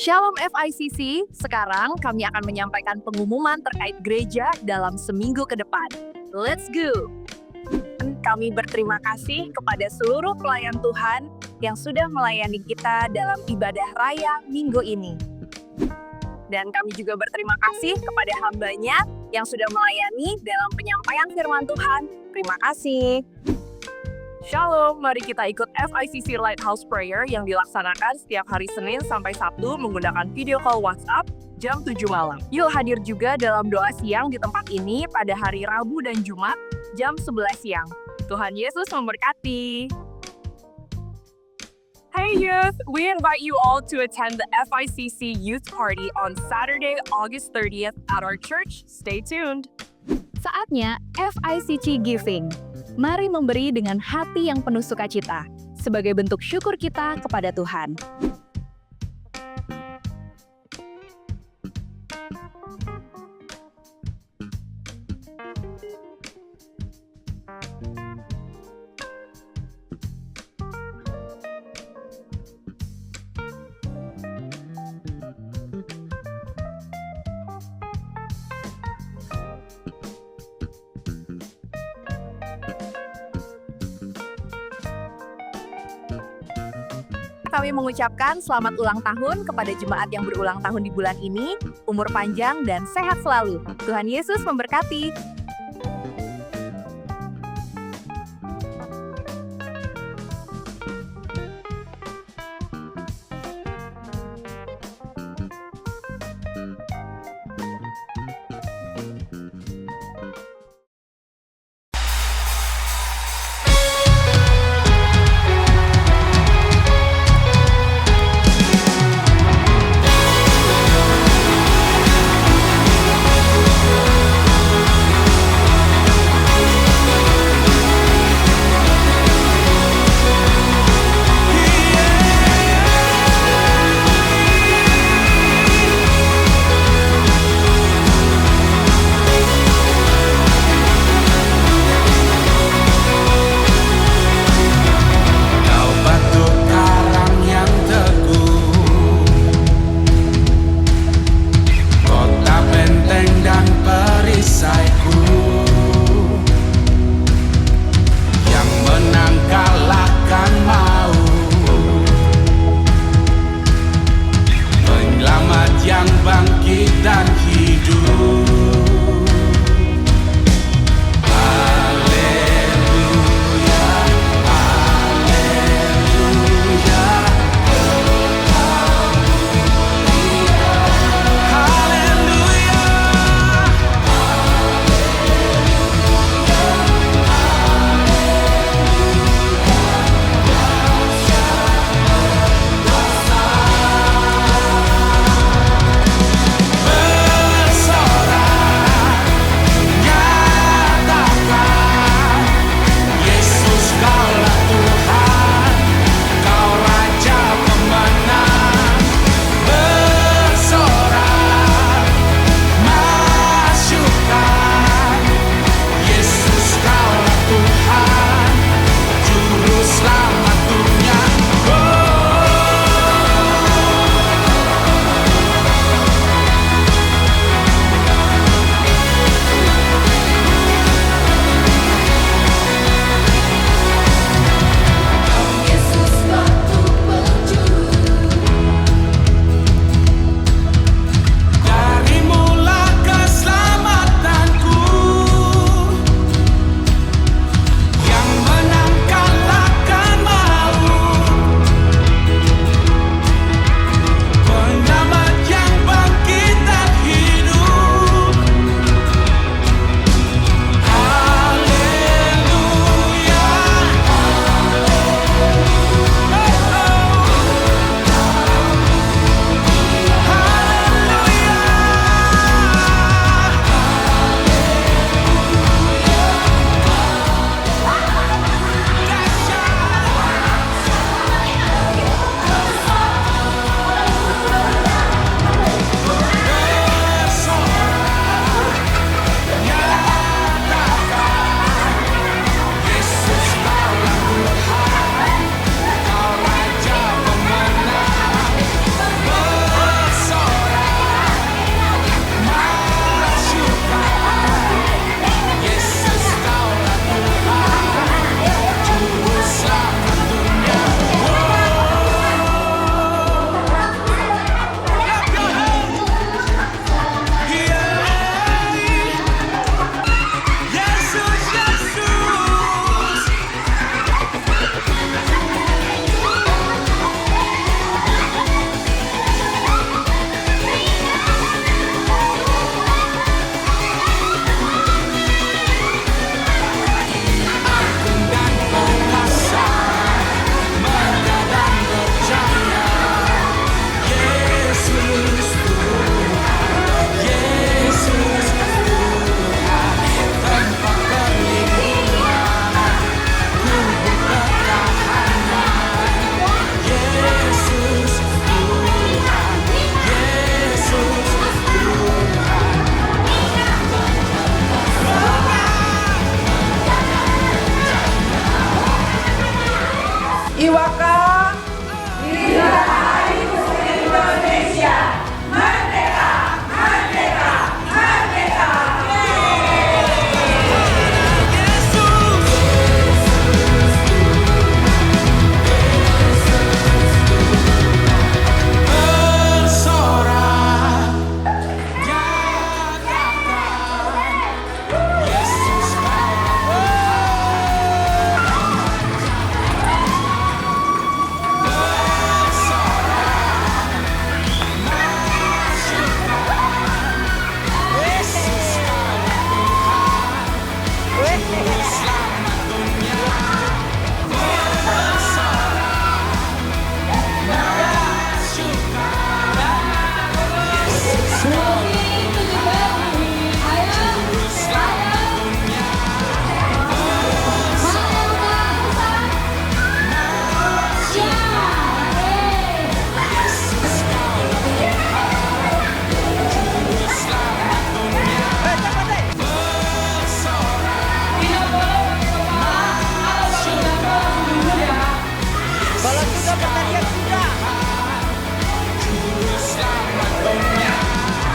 Shalom FICC, sekarang kami akan menyampaikan pengumuman terkait gereja dalam seminggu ke depan. Let's go! Kami berterima kasih kepada seluruh pelayan Tuhan yang sudah melayani kita dalam ibadah raya minggu ini. Dan kami juga berterima kasih kepada hambanya yang sudah melayani dalam penyampaian firman Tuhan. Terima kasih. Shalom, mari kita ikut FICC Lighthouse Prayer yang dilaksanakan setiap hari Senin sampai Sabtu menggunakan video call WhatsApp jam 7 malam. Yuk hadir juga dalam doa siang di tempat ini pada hari Rabu dan Jumat jam 11 siang. Tuhan Yesus memberkati. Hey youth, we invite you all to attend the FICC Youth Party on Saturday, August 30th at our church. Stay tuned. Saatnya FICC Giving. Mari memberi dengan hati yang penuh sukacita, sebagai bentuk syukur kita kepada Tuhan. Kami mengucapkan selamat ulang tahun kepada jemaat yang berulang tahun di bulan ini, umur panjang dan sehat selalu. Tuhan Yesus memberkati.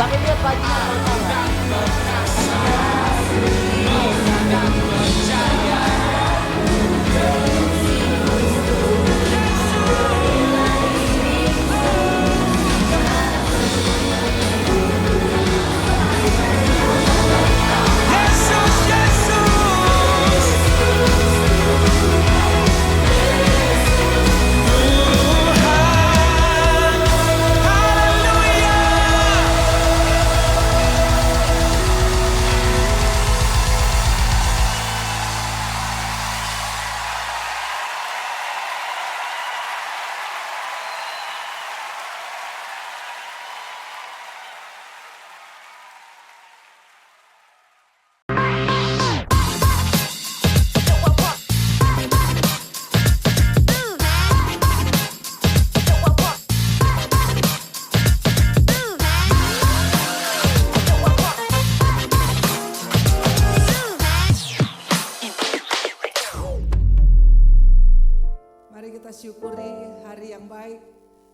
Kami lihat bajunya percaya. Mari kita syukuri hari yang baik,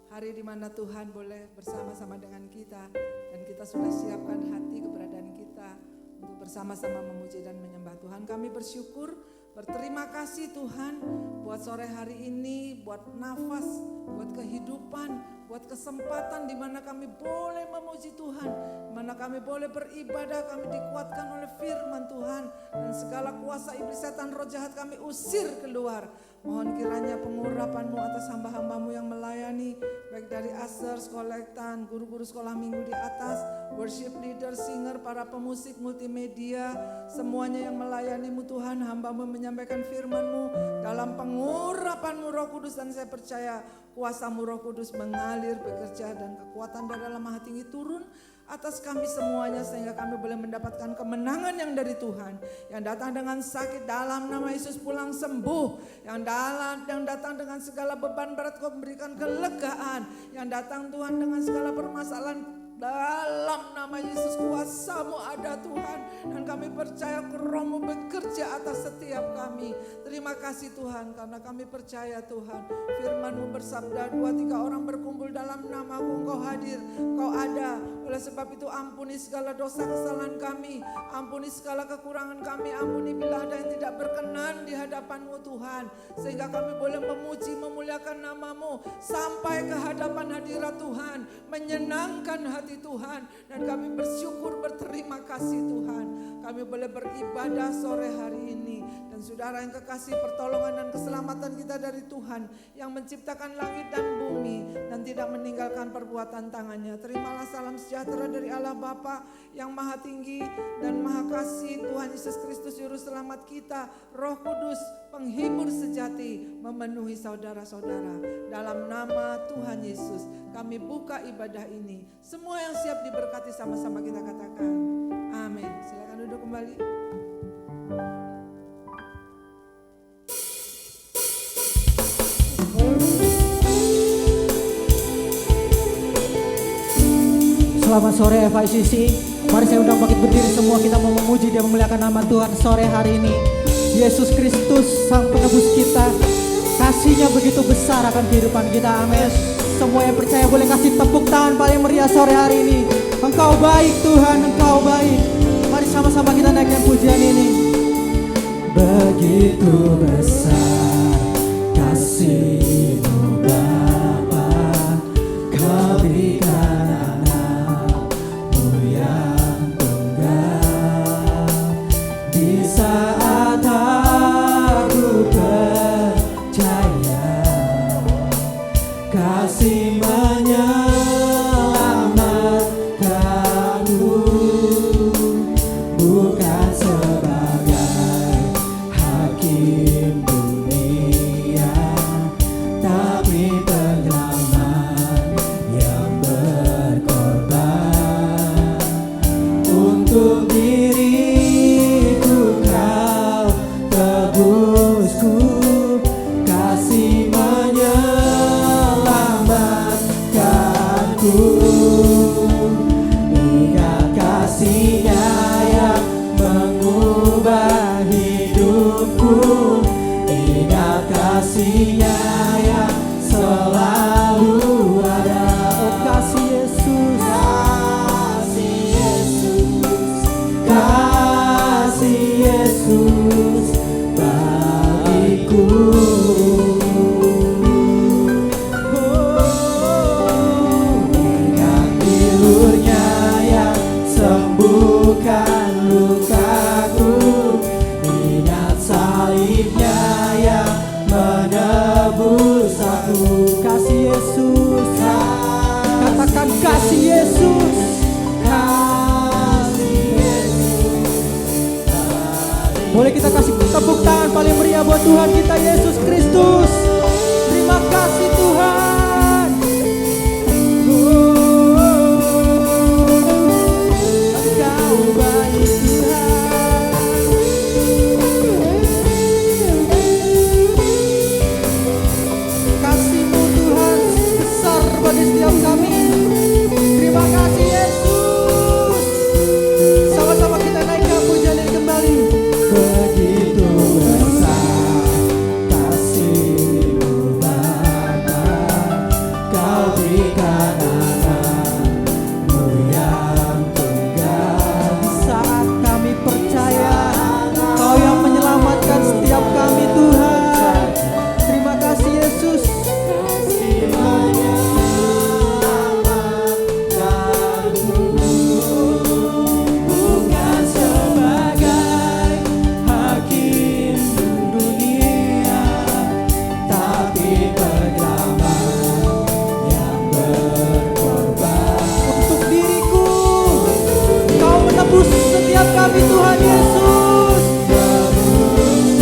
hari di mana Tuhan boleh bersama-sama dengan kita dan kita sudah siapkan hati keberadaan kita untuk bersama-sama memuji dan menyembah Tuhan. Kami bersyukur, berterima kasih Tuhan buat sore hari ini, buat nafas, buat kehidupan, buat kesempatan di mana kami boleh memuji Tuhan, di mana kami boleh beribadah, kami dikuatkan oleh firman Tuhan dan segala kuasa iblis setan roh jahat kami usir keluar. Mohon kiranya pengurapan-Mu atas hamba-hamba-Mu yang melayani, baik dari ushers, kolektan, guru-guru sekolah minggu di atas, worship leader, singer, para pemusik, multimedia, semuanya yang melayani-Mu Tuhan, hamba-Mu menyampaikan firman-Mu dalam pengurapan-Mu Roh Kudus, dan saya percaya kuasa-Mu Roh Kudus mengalir, bekerja, dan kekuatan dari dalam Maha Tinggi turun atas kami semuanya sehingga kami boleh mendapatkan kemenangan yang dari Tuhan. Yang datang dengan sakit dalam nama Yesus pulang sembuh. Yang datang dengan segala beban berat Kau memberikan kelegaan. Yang datang Tuhan dengan segala permasalahan, dalam nama Yesus kuasa-Mu ada Tuhan. Dan kami percaya Roh-Mu bekerja atas setiap kami. Terima kasih Tuhan karena kami percaya Tuhan. Firman-Mu bersabda 2-3 orang berkumpul dalam nama-Ku, Engkau hadir, Engkau ada. Oleh sebab itu ampuni segala dosa kesalahan kami. Ampuni segala kekurangan kami. Ampuni bila ada yang tidak berkenan di hadapan-Mu Tuhan. Sehingga kami boleh memuji, memuliakan nama-Mu. Sampai ke hadapan hadirat Tuhan. Menyenangkan hati Tuhan, dan kami bersyukur, berterima kasih Tuhan. Kami boleh beribadah sore hari ini, dan saudara yang kekasih, pertolongan dan keselamatan kita dari Tuhan yang menciptakan langit dan bumi dan tidak meninggalkan perbuatan tangannya. Terimalah salam sejahtera dari Allah Bapa yang Maha Tinggi dan Maha Kasih, Tuhan Yesus Kristus Juru Selamat kita, Roh Kudus penghibur sejati memenuhi saudara-saudara. Dalam nama Tuhan Yesus kami buka ibadah ini. Semua yang siap diberkati sama-sama kita katakan amin. Silakan duduk kembali. Selamat sore FICC. Mari saya undang bangkit berdiri semua, kita mau memuji dan memuliakan nama Tuhan sore hari ini. Yesus Kristus Sang Penebus kita, kasih-Nya begitu besar akan kehidupan kita. Amin. Semua yang percaya boleh kasih tepuk tangan paling meriah sore hari ini. Engkau baik Tuhan, Engkau baik. Mari sama-sama kita naikkan pujian ini. Begitu besar kasih-Mu Bapa, Kau berikan anak-Mu yang tunggal. Di saat aku percaya, kasih menyelamatkanku, bukan sebagai hakim dunia, tapi penyelamat yang berkorban. Untuk diriku Kau tebusku, kasih menyelamatkanku. Ingat kasih-Nya yang mengubah hidupku. Ingat kasih-Nya yang selalu ada. Oh kasih Yesus, kasih Boleh kita kasih tepuk tangan paling meriah buat Tuhan kita Yesus Kristus. Terima kasih Tuhan. Engkau baik Tuhan. Kasih-Mu Tuhan besar bagi setiap kami. Terima kasih Yesus. Sama-sama kita naikkan pujian ini kembali. Begitu besar kasih-Mu Bapa, Kau berikan anak-Mu yang tunggal. Di saat kami percaya Kau yang menyelamatkan setiap kami Tuhan. Terima kasih Yesus. Bukan sebagai hakim dunia, tapi perdamaian yang berkorban untuk diriku. Kau menebus setiap kami Tuhan Yesus.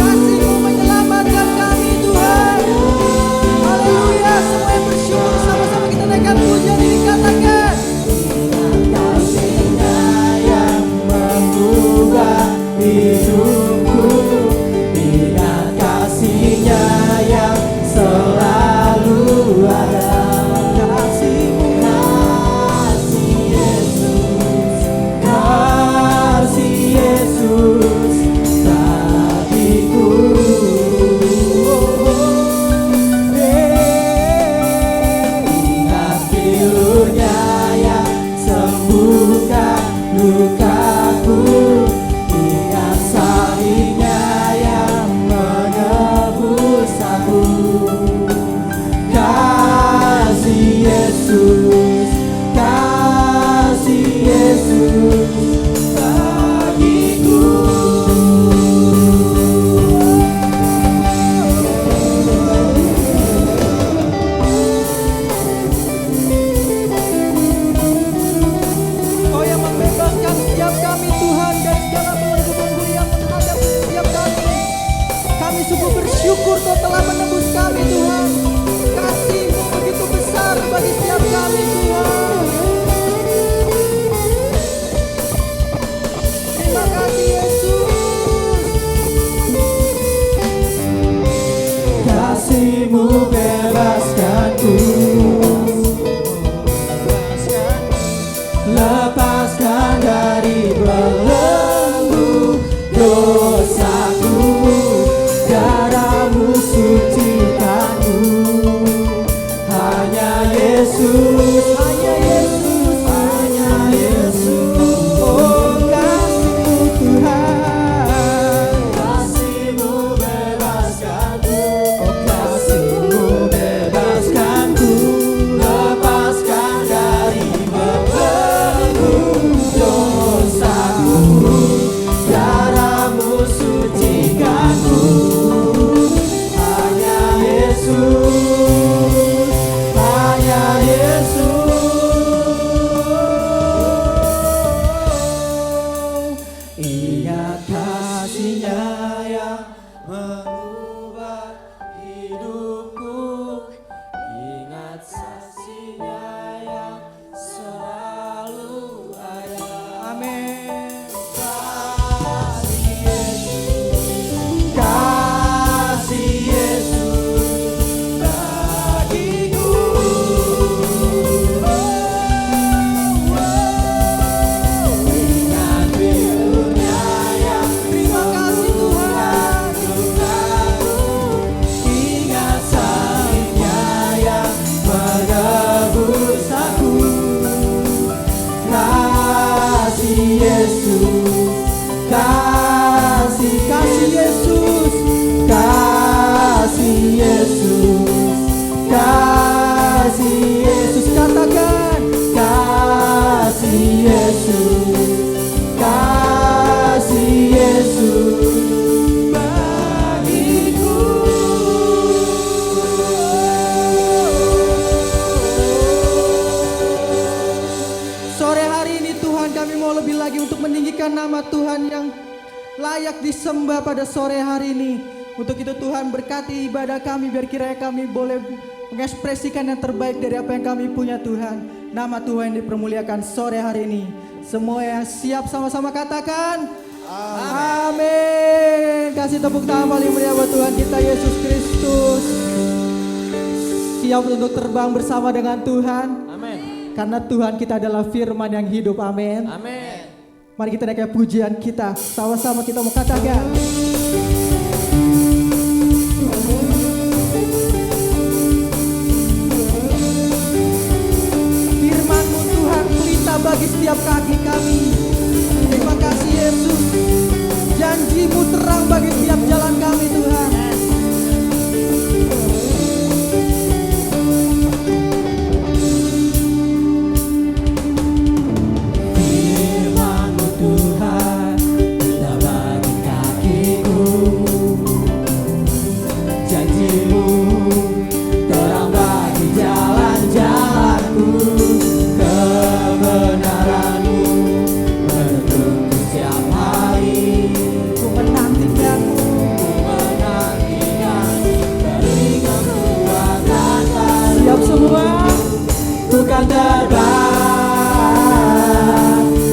Kasih-Mu menyelamatkan kami Tuhan. Haleluya, semua yang bersyukur sama-sama kita naikkan pujian ini, katakan. Kasih-Nya yang mengubah hidupku, ingat kasih-Nya yang selalu ada. Kasih-Mu, kasih Yesus, kasih Yesus bagiku. Ingat pilu-Nya yang sembuhkan lukaku, ingat salib-Nya yang menebus aku. Kasih Yesus, kasih Yesus bagiku. Kau yang membebaskan setiap kami Tuhan dari segala belenggu-belenggu yang menghadapi setiap kami. Kami sungguh bersyukur Kau telah menebus kami Tuhan. Kasih-Mu begitu besar bagi setiap kami Tuhan. Terima kasih Yesus. Kasih-Mu bebaskanku, lepaskan dari belenggu dosaku, darah-Mu sucikanku. Hanya Yesus, hanya Yesus, hanya Yesus. Oh kasih-Mu Tuhan, kasih-Mu bebaskanku. Oh kasih-Mu bebaskanku, lepaskan dari belenggu dosaku, darah-Mu sucikanku. Hanya Yesus, hanya Yesus. Ingat kasih-Nya yang mengubah hidupku, ingat saksinya yang selalu ada. Amin. Kasih Yesus, kasih Yesus bagiku. Ingat pilu-Nya yang terima kasih Tuhan. Ingat salib-Nya yang menebus aku. Kasih Yesus, kasih Yesus, kasih Yesus, kasih Yesus. Katakan kasih Yesus, kasih Yesus bagiku. Sore hari ini Tuhan, kami mau lebih lagi untuk meninggikan nama Tuhan yang layak disembah pada sore hari ini. Untuk itu Tuhan berkati ibadah kami, biar kiranya kami boleh mengekspresikan yang terbaik dari apa yang kami punya Tuhan. Nama Tuhan dipermuliakan sore hari ini. Semua yang siap sama-sama katakan amin. Kasih tepuk tangan paling meriah buat Tuhan kita Yesus Kristus. Siap untuk terbang bersama dengan Tuhan. Amin. Karena Tuhan kita adalah firman yang hidup. Amin. Amin. Mari kita naikkan pujian kita. Sama-sama kita mau katakan. Firman-Mu Tuhan pelita bagi setiap kaki kami. Terima kasih Yesus. Janji-Mu terang bagi setiap jalan kami Tuhan. Firman-Mu Tuhan pelita bagi kakiku. Janji-Mu terang bagi jalan-jalanku. Kebenaran-Mu menuntun setiap hari. Ku menantikan-Mu, beri kekuatan baru. Siap semua, ku kan terbang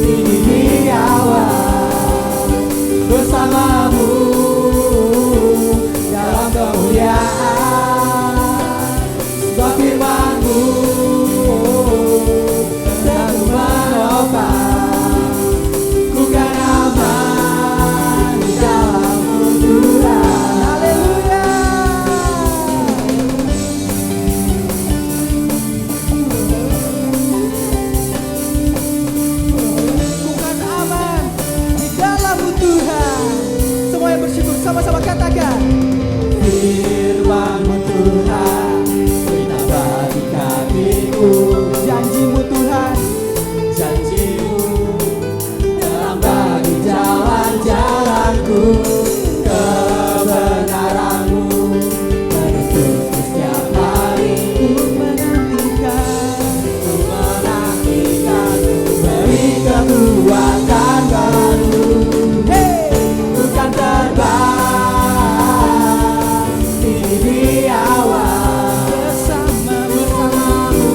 tinggi di awan bersama-Mu dalam kemuliaan. Sebab firman-Mu selalu menopang. Ku kan aman di dalam-Mu Tuhan. Haleluya. Ku kan aman di dalam-Mu Tuhan. Semua yang bersyukur sama-sama katakan. Firman-Mu Tuhan pelita bagi kakiku. Janji-Mu Tuhan, janji-Mu terang bagi jalan-jalanku. Kebenaran-Mu menuntun setiap hari. Ku menantikan, beri kekuatan baru. Hey, ku kan terbang tinggi di awan bersama-Mu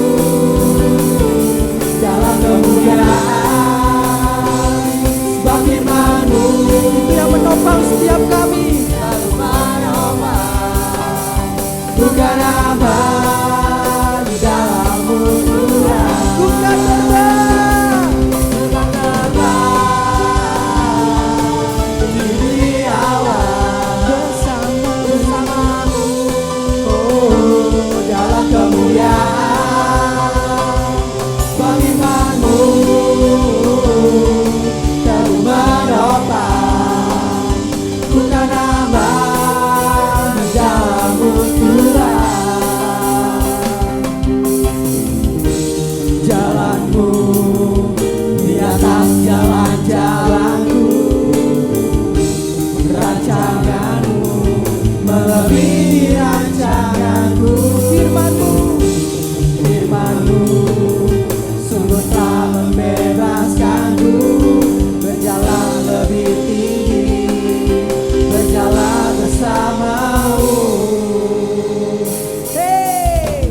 dalam kemuliaan. Sebab firman-Mu itu yang menopang setiap kami. Selalu menopang. Bukan aman di dalam-Mu Tuhan. Bukan terbang, bukan terbang tinggi di awan bersama-Mu, oh, dalam kemuliaan. Sebab firman-Mu selalu menopang. Bukan aman di dalam-Mu Tuhan. Jalan-Mu di atas jalan-jalanku. Rancangan-Mu melebihi rancanganku. Firman-Mu sungguh telah membebaskanku. Berjalan lebih tinggi, berjalan bersama-Mu. Hey!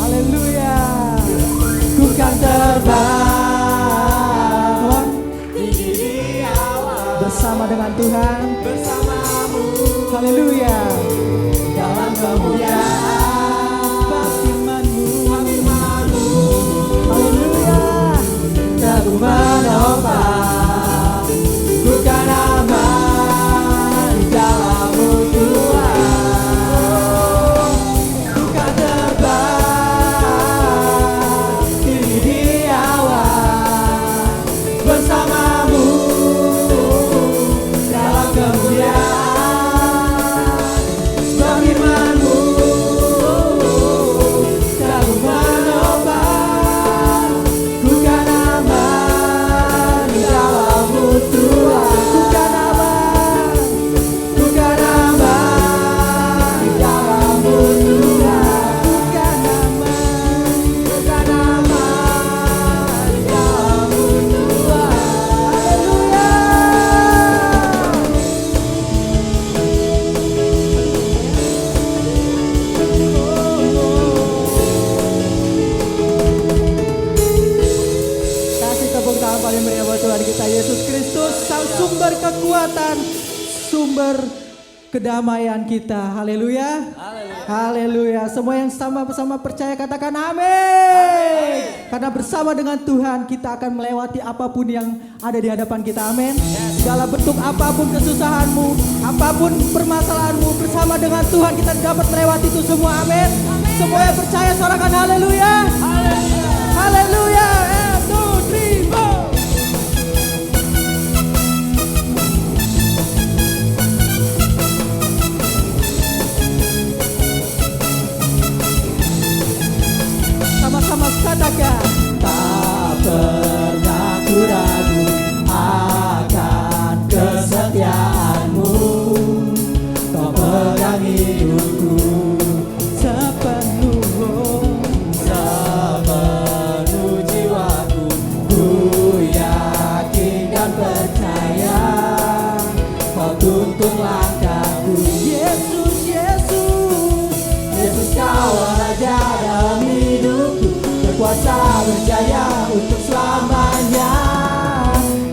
Haleluya. Ku kan terbang tinggi di awan bersama dengan Tuhan. Bersama-Mu. Haleluya. Dalam kemuliaan. Firman-Mu. Haleluya. Selalu menopang. Ku kan aman di dalam-Mu Tuhan. Ku kan terbang tinggi di awan bersama-Mu sumber kedamaian kita. Haleluya. Haleluya. Semua yang sama-sama percaya katakan amin. Karena bersama dengan Tuhan kita akan melewati apapun yang ada di hadapan kita. Amin. Segala bentuk apapun kesusahanmu, apapun permasalahanmu, bersama dengan Tuhan kita dapat melewati itu semua. Amin. Semua yang percaya sorakan haleluya. Haleluya. 1, 2, 3, 4. Sama-sama katakan, tak pernah ku ragu akan kesetiaanmu. Kau pegang hidupku sepenuh jiwaku. Ku yakin dan percaya Kau tuntun langkahku. Yesus, Yesus, Yesus Kau raja dalam hidupku, berkuasa berjaya untuk selamanya.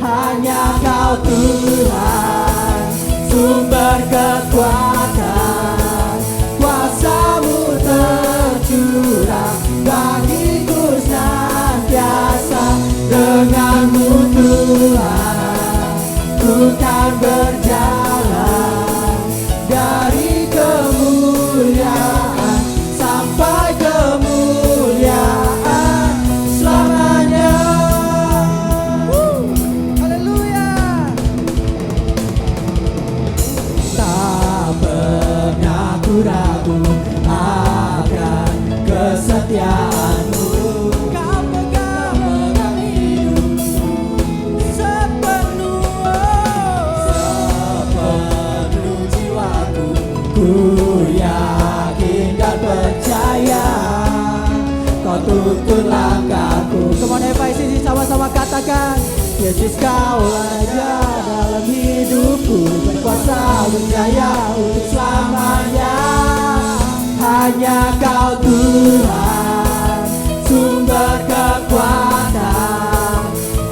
Hanya Kau Tuhan, sumber kekuatan, kuasa-Mu tercurah bagiku senantiasa. Dengan-Mu Tuhan, ku kan berjalan dari kemuliaan sampai kemuliaan selamanya. Haleluya. Tak pernah ku ragu akan kesetiaanmu. Kau pegang hidupku sepenuh jiwaku. Ku yakin dan percaya Kau tuntun langkahku. Come on FICC, sama-sama katakan, Yesus Kau raja dalam hidupku, berkuasa berjaya untuk selamanya. Hanya Kau Tuhan, sumber kekuatan,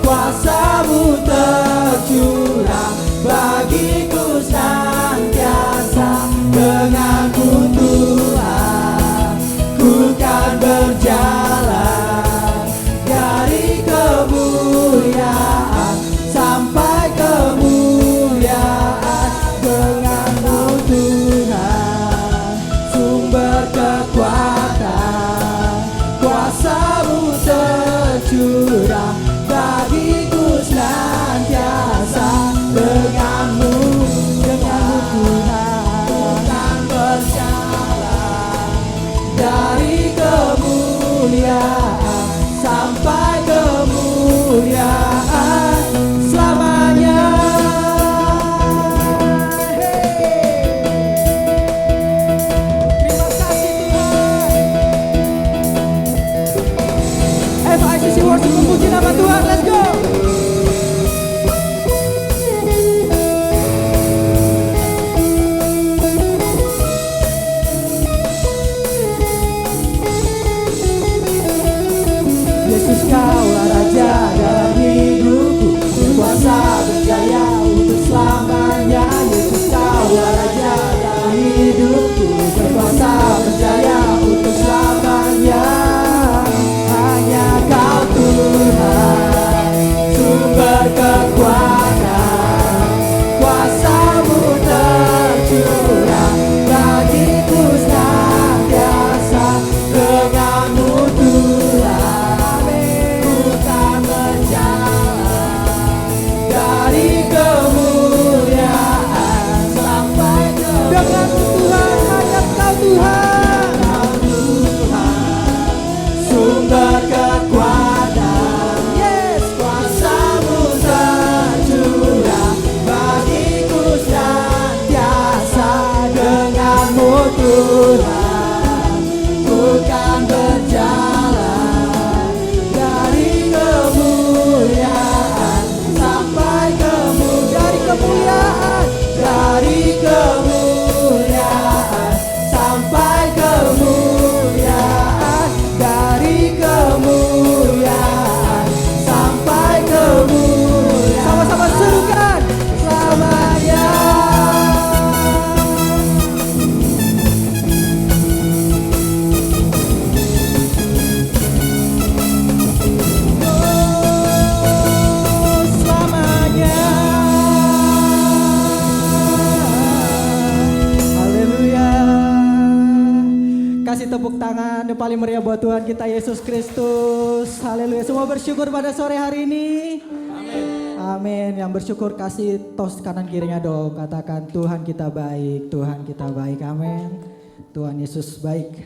kuasa-Mu tercurah bagiku senantiasa. Dengan-Mu Tuhan, ku kan berjalan dari kemuliaan sampai kemuliaan. Dengan-Mu Tuhan, sumber kekuatan, kuasa-Mu tercurah bagiku senantiasa. Dengan-Mu, dengan kasih tepuk tangan yang paling meriah buat Tuhan kita Yesus Kristus. Haleluya. Semua bersyukur pada sore hari ini. Amin. Yang bersyukur kasih tos kanan kirinya dong. Katakan Tuhan kita baik, Tuhan kita baik. Amin. Tuhan Yesus baik.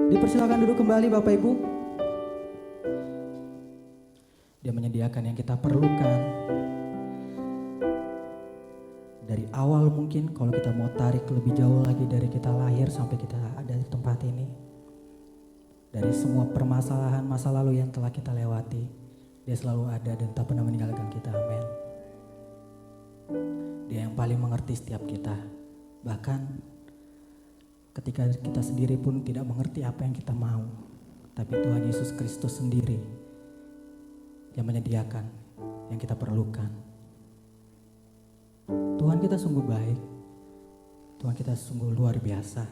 Dipersilakan duduk kembali Bapak Ibu. Dia menyediakan yang kita perlukan. Dari awal mungkin kalau kita mau tarik lebih jauh lagi dari kita lahir sampai kita ada di tempat ini. Dari semua permasalahan masa lalu yang telah kita lewati, Dia selalu ada dan tak pernah meninggalkan kita. Amin. Dia yang paling mengerti setiap kita. Bahkan ketika kita sendiri pun tidak mengerti apa yang kita mau. Tapi Tuhan Yesus Kristus sendiri yang menyediakan yang kita perlukan. Tuhan kita sungguh baik. Tuhan kita sungguh luar biasa.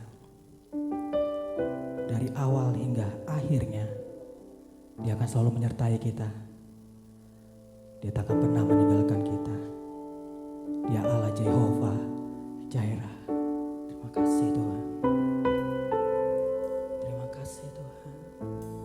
Dari awal hingga akhirnya Dia akan selalu menyertai kita. Dia tak akan pernah meninggalkan kita. Dia Allah Jehovah Jireh. Terima kasih Tuhan. Terima kasih Tuhan. Terima kasih.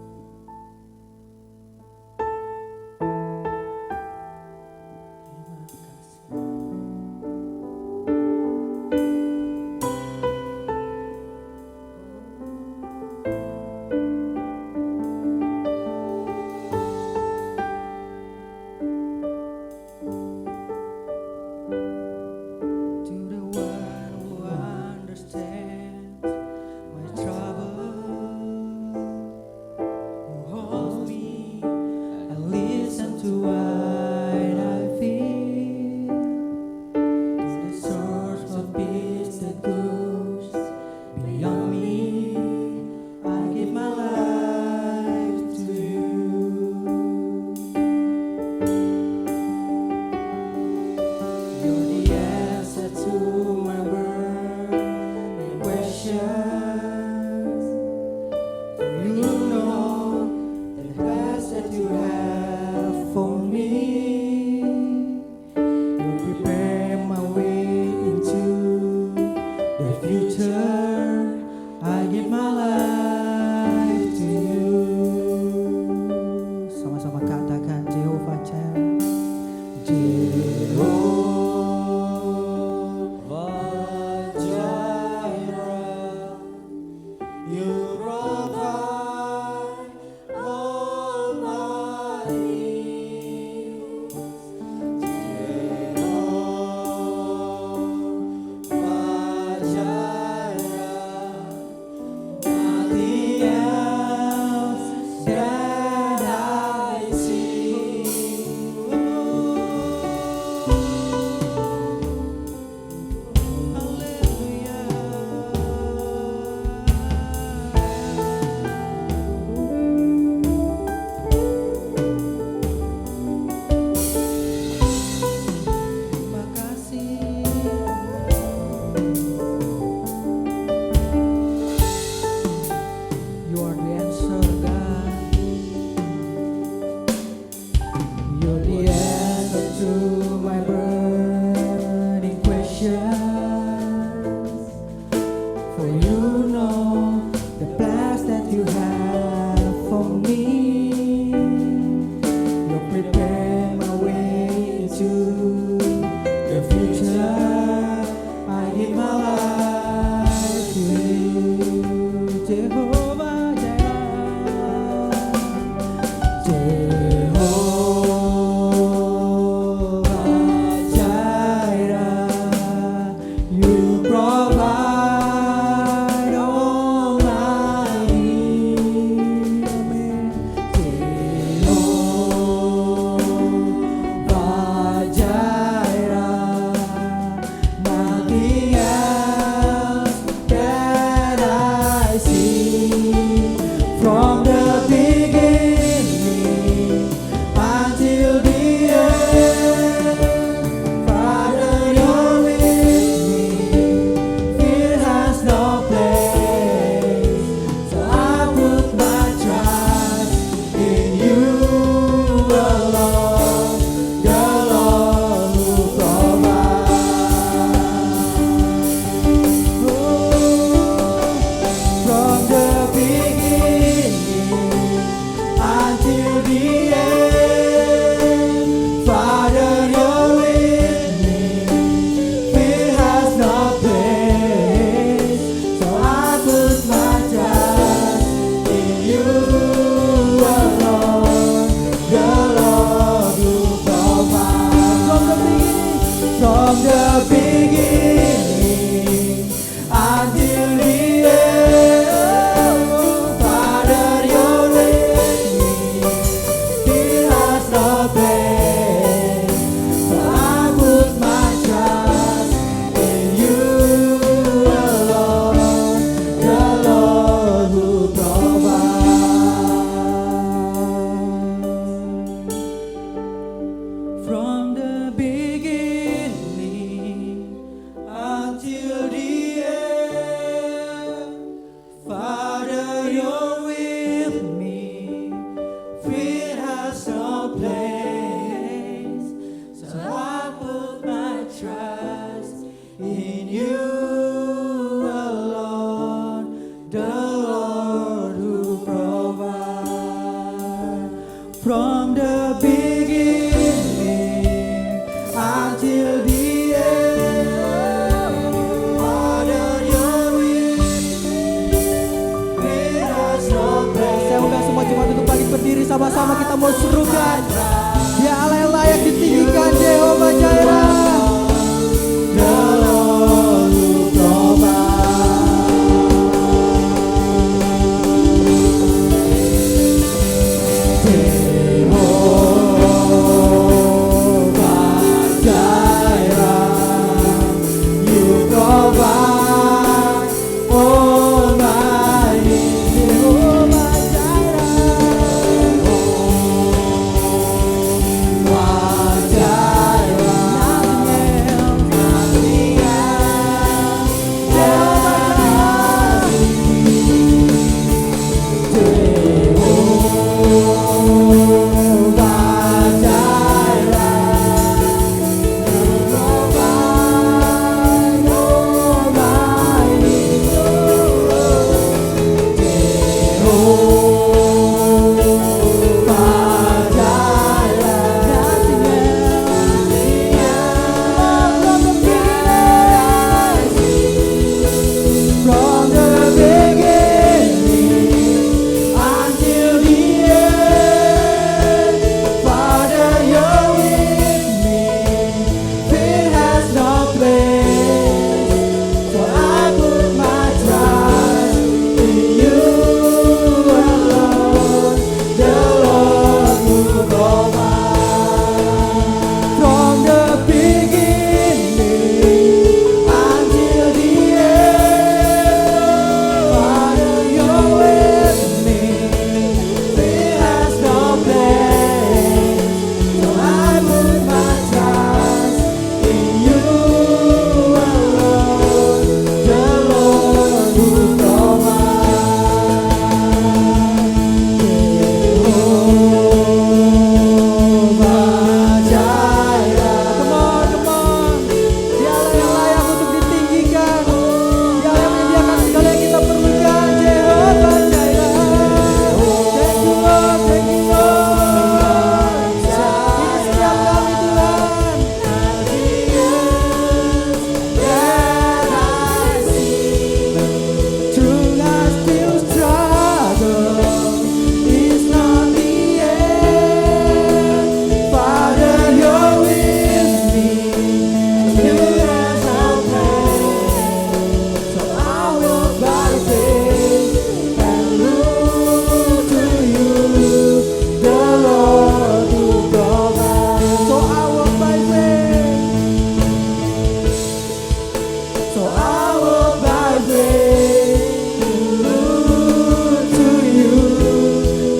So I will by faith look to you,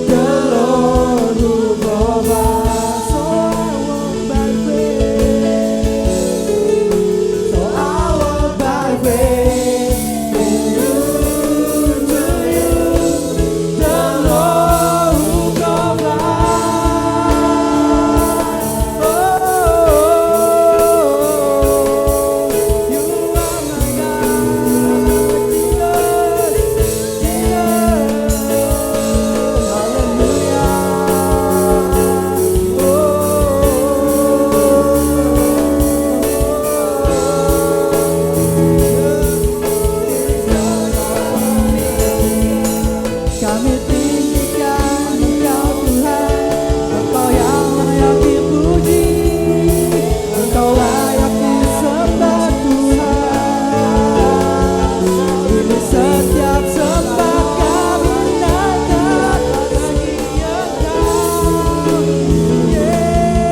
the Lord who provides. So I will by faith. So I will by faith look to you, the Lord who provides. Oh, you are my God, Jesus, hallelujah. Kami tinggikan Engkau Tuhan, Engkau yang layak dipuji, Engkau layak disembah Tuhan. Ini setiap sembah kami naikkan bagi Engkau, Yesus.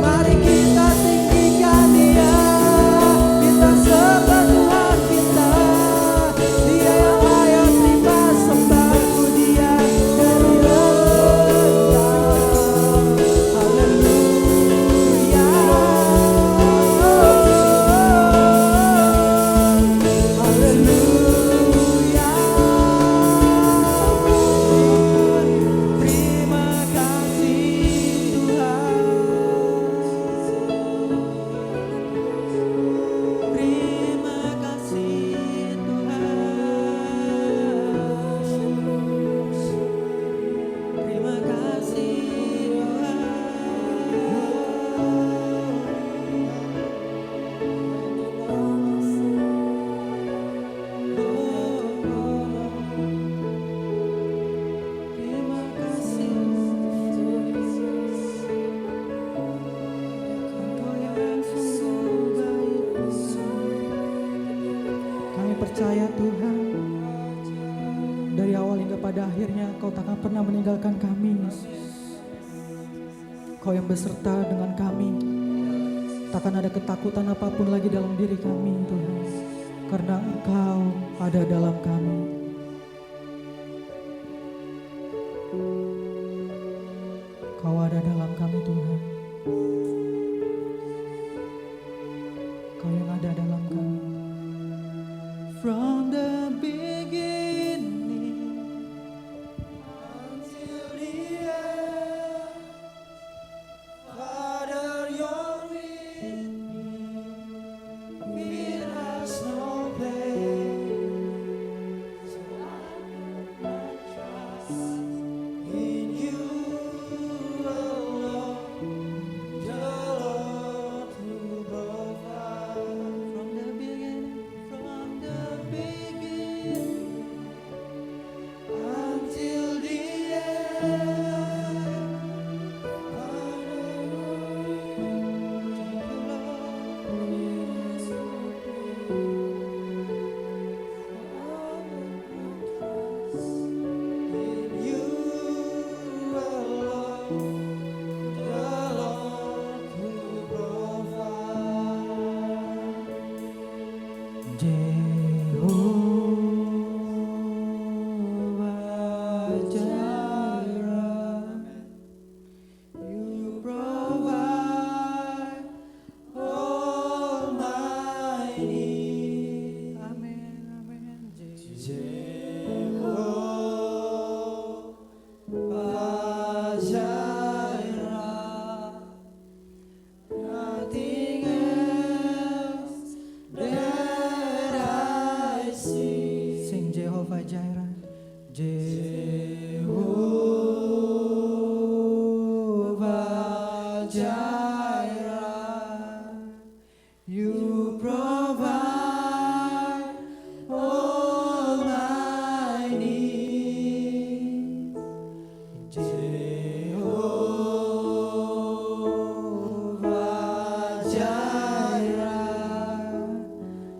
Mari kita tinggikan Dia, kita sembah Tuhan kita. Dia yang layak terima sembah pujian dari Engkau. Haleluya, haleluya. Terima kasih Tuhan. Terima kasih Tuhan. Terima kasih Terima kasih Engkau yang sungguh baik. Kami percaya Tuhan, dari awal hingga pada akhirnya Kau takkan pernah meninggalkan kami, Yesus. Kau yang beserta dengan kami, takkan ada ketakutan apapun lagi dalam diri kami Tuhan, karena Engkau ada dalam kami. Kau ada dalam kami Tuhan, Kau yang ada dalam kami. From the beginning until the end, Father, you're with me. Fear has no place, so I put my trust in you alone, the Lord who provides. From the beginning, Jehovah Jireh, Jehovah Jireh, you provide all my needs. Jehovah Jireh,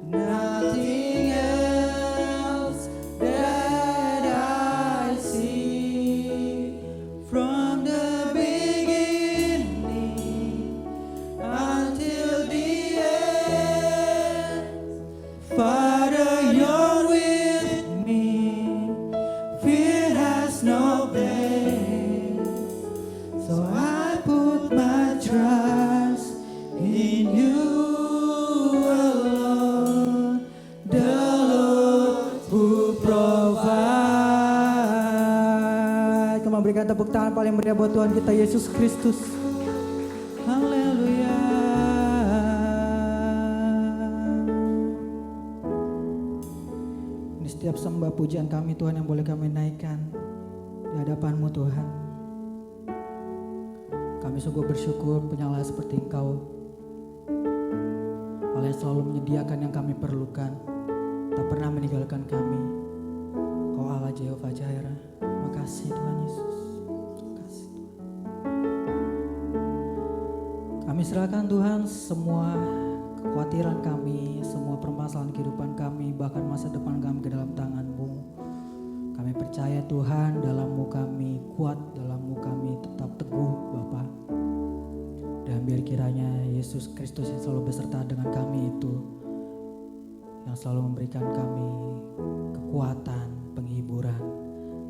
nothing else that I see from the beginning until the end. Father, you're with me, fear has no place, so I put my trust in you alone, the Lord who provide. Kembali berikan tepuk tangan paling meriah buat Tuhan kita Yesus Kristus. Haleluya. Ini setiap sembah pujian kami Tuhan yang boleh kami naikkan di hadapan-Mu Tuhan. Kami sungguh bersyukur punya Allah seperti Engkau, Allah yang selalu menyediakan yang kami perlukan, tak pernah meninggalkan kami. Kau Allah Jehovah Jireh. Terima kasih Tuhan Yesus. Terima kasih Tuhan. Kami serahkan Tuhan semua kekhawatiran kami, semua permasalahan kehidupan kami, bahkan masa depan kami ke dalam tangan-Mu. Kami percaya Tuhan, dalam-Mu kami kuat, dalam-Mu kami tetap teguh Bapa. Dan biar kiranya Yesus Kristus yang selalu beserta dengan kami itu, yang selalu memberikan kami kekuatan, penghiburan.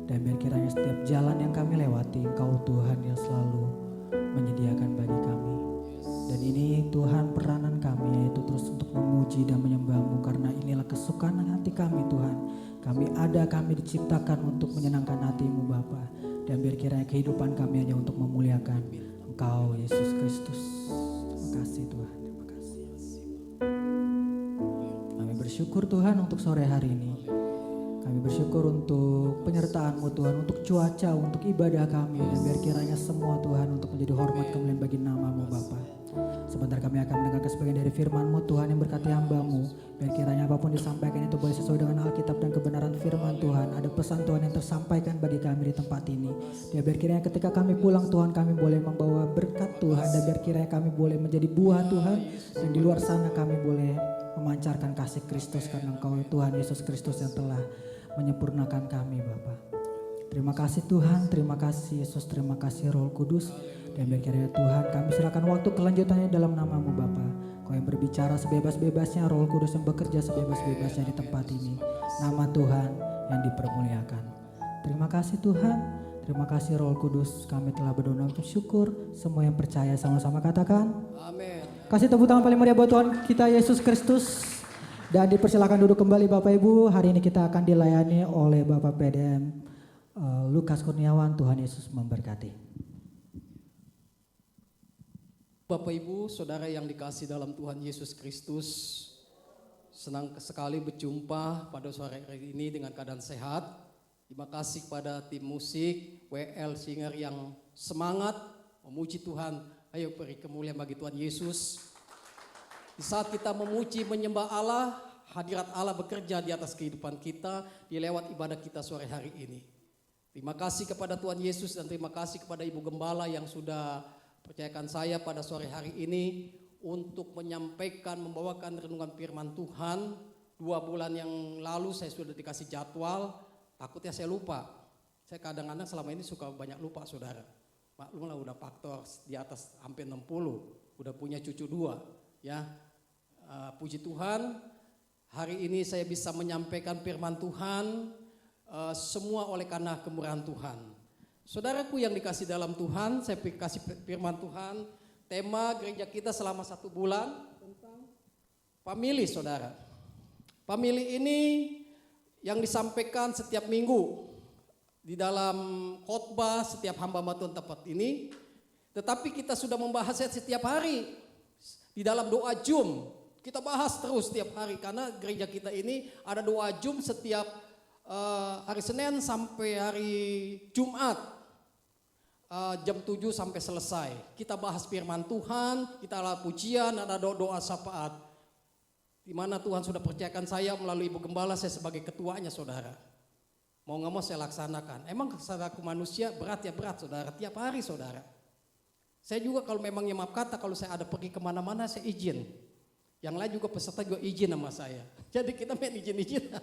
Dan biar kiranya setiap jalan yang kami lewati, Engkau Tuhan yang selalu menyediakan bagi kami. Dan ini Tuhan peranan kami, yaitu terus untuk memuji dan menyembah-Mu, karena inilah kesukaan hati kami Tuhan. Kami diciptakan untuk menyenangkan hati-Mu Bapa. Dan biar kiranya kehidupan kami hanya untuk memuliakan Engkau Yesus Kristus. Terima kasih Tuhan, terima kasih. Kami bersyukur Tuhan untuk sore hari ini. Kami bersyukur untuk penyertaan-Mu Tuhan, untuk cuaca, untuk ibadah kami. Dan biar kiranya semua Tuhan untuk menjadi hormat kemuliaan bagi nama-Mu Bapa. Sebentar kami akan mendengarkan sebagian dari firman-Mu Tuhan yang berkati hamba-Mu. Biar kiranya apapun disampaikan itu boleh sesuai dengan Alkitab dan kebenaran firman Tuhan. Ada pesan Tuhan yang tersampaikan bagi kami di tempat ini. Dan biar kiranya ketika kami pulang Tuhan, kami boleh membawa berkat Tuhan. Dan biar kiranya kami boleh menjadi buah Tuhan. Dan di luar sana kami boleh memancarkan kasih Kristus, karena Engkau Tuhan Yesus Kristus yang telah menyempurnakan kami Bapa. Terima kasih Tuhan, terima kasih Yesus, terima kasih Roh Kudus. Dan biar kiranya Tuhan kami serahkan waktu kelanjutannya dalam nama-Mu Bapa. Kau yang berbicara sebebas-bebasnya, Roh Kudus yang bekerja sebebas-bebasnya di tempat ini. Nama Tuhan yang dipermuliakan. Terima kasih Tuhan, terima kasih Roh Kudus. Kami telah berdoa untuk syukur. Semua yang percaya sama-sama katakan amin. Kasih tepuk tangan paling meriah buat Tuhan kita Yesus Kristus. Dan dipersilakan duduk kembali Bapak Ibu. Hari ini kita akan dilayani oleh Bapak PDM Lukas Kurniawan. Tuhan Yesus memberkati. Bapak Ibu, Saudara yang dikasihi dalam Tuhan Yesus Kristus, senang sekali berjumpa pada sore hari ini dengan keadaan sehat. Terima kasih kepada tim musik WL Singer yang semangat memuji Tuhan. Ayo beri kemuliaan bagi Tuhan Yesus. Di saat kita memuji menyembah Allah, hadirat Allah bekerja di atas kehidupan kita di lewat ibadah kita sore hari ini. Terima kasih kepada Tuhan Yesus dan terima kasih kepada Ibu Gembala yang sudah percayakan saya pada sore hari ini untuk menyampaikan, membawakan renungan firman Tuhan. 2 bulan yang lalu saya sudah dikasih jadwal, takutnya saya lupa. Saya kadang-kadang selama ini suka banyak lupa saudara. Maklumlah udah faktor di atas hampir 60, udah punya cucu 2 ya. Puji Tuhan, hari ini saya bisa menyampaikan firman Tuhan, semua oleh karena kemurahan Tuhan. Saudaraku yang dikasih dalam Tuhan, saya kasih firman Tuhan. Tema gereja kita selama 1 bulan tentang family saudara. Family ini yang disampaikan setiap minggu di dalam khotbah setiap hamba Tuhan tempat ini. Tetapi kita sudah membahasnya setiap hari di dalam doa Zoom. Kita bahas terus setiap hari karena gereja kita ini ada doa Zoom setiap hari Senin sampai hari Jumat jam 7 sampai selesai. Kita bahas firman Tuhan, kita ada pujian, ada doa syafaat. Di mana Tuhan sudah percayakan saya melalui Ibu Gembala, saya sebagai ketuanya saudara. Mau nggak mau saya laksanakan. Emang kesadaranku manusia berat ya berat saudara, tiap hari saudara. Saya juga kalau memangnya maaf kata, kalau saya ada pergi kemana-mana saya izin. Yang lain juga peserta juga izin sama saya. Jadi kita main izin-izinan.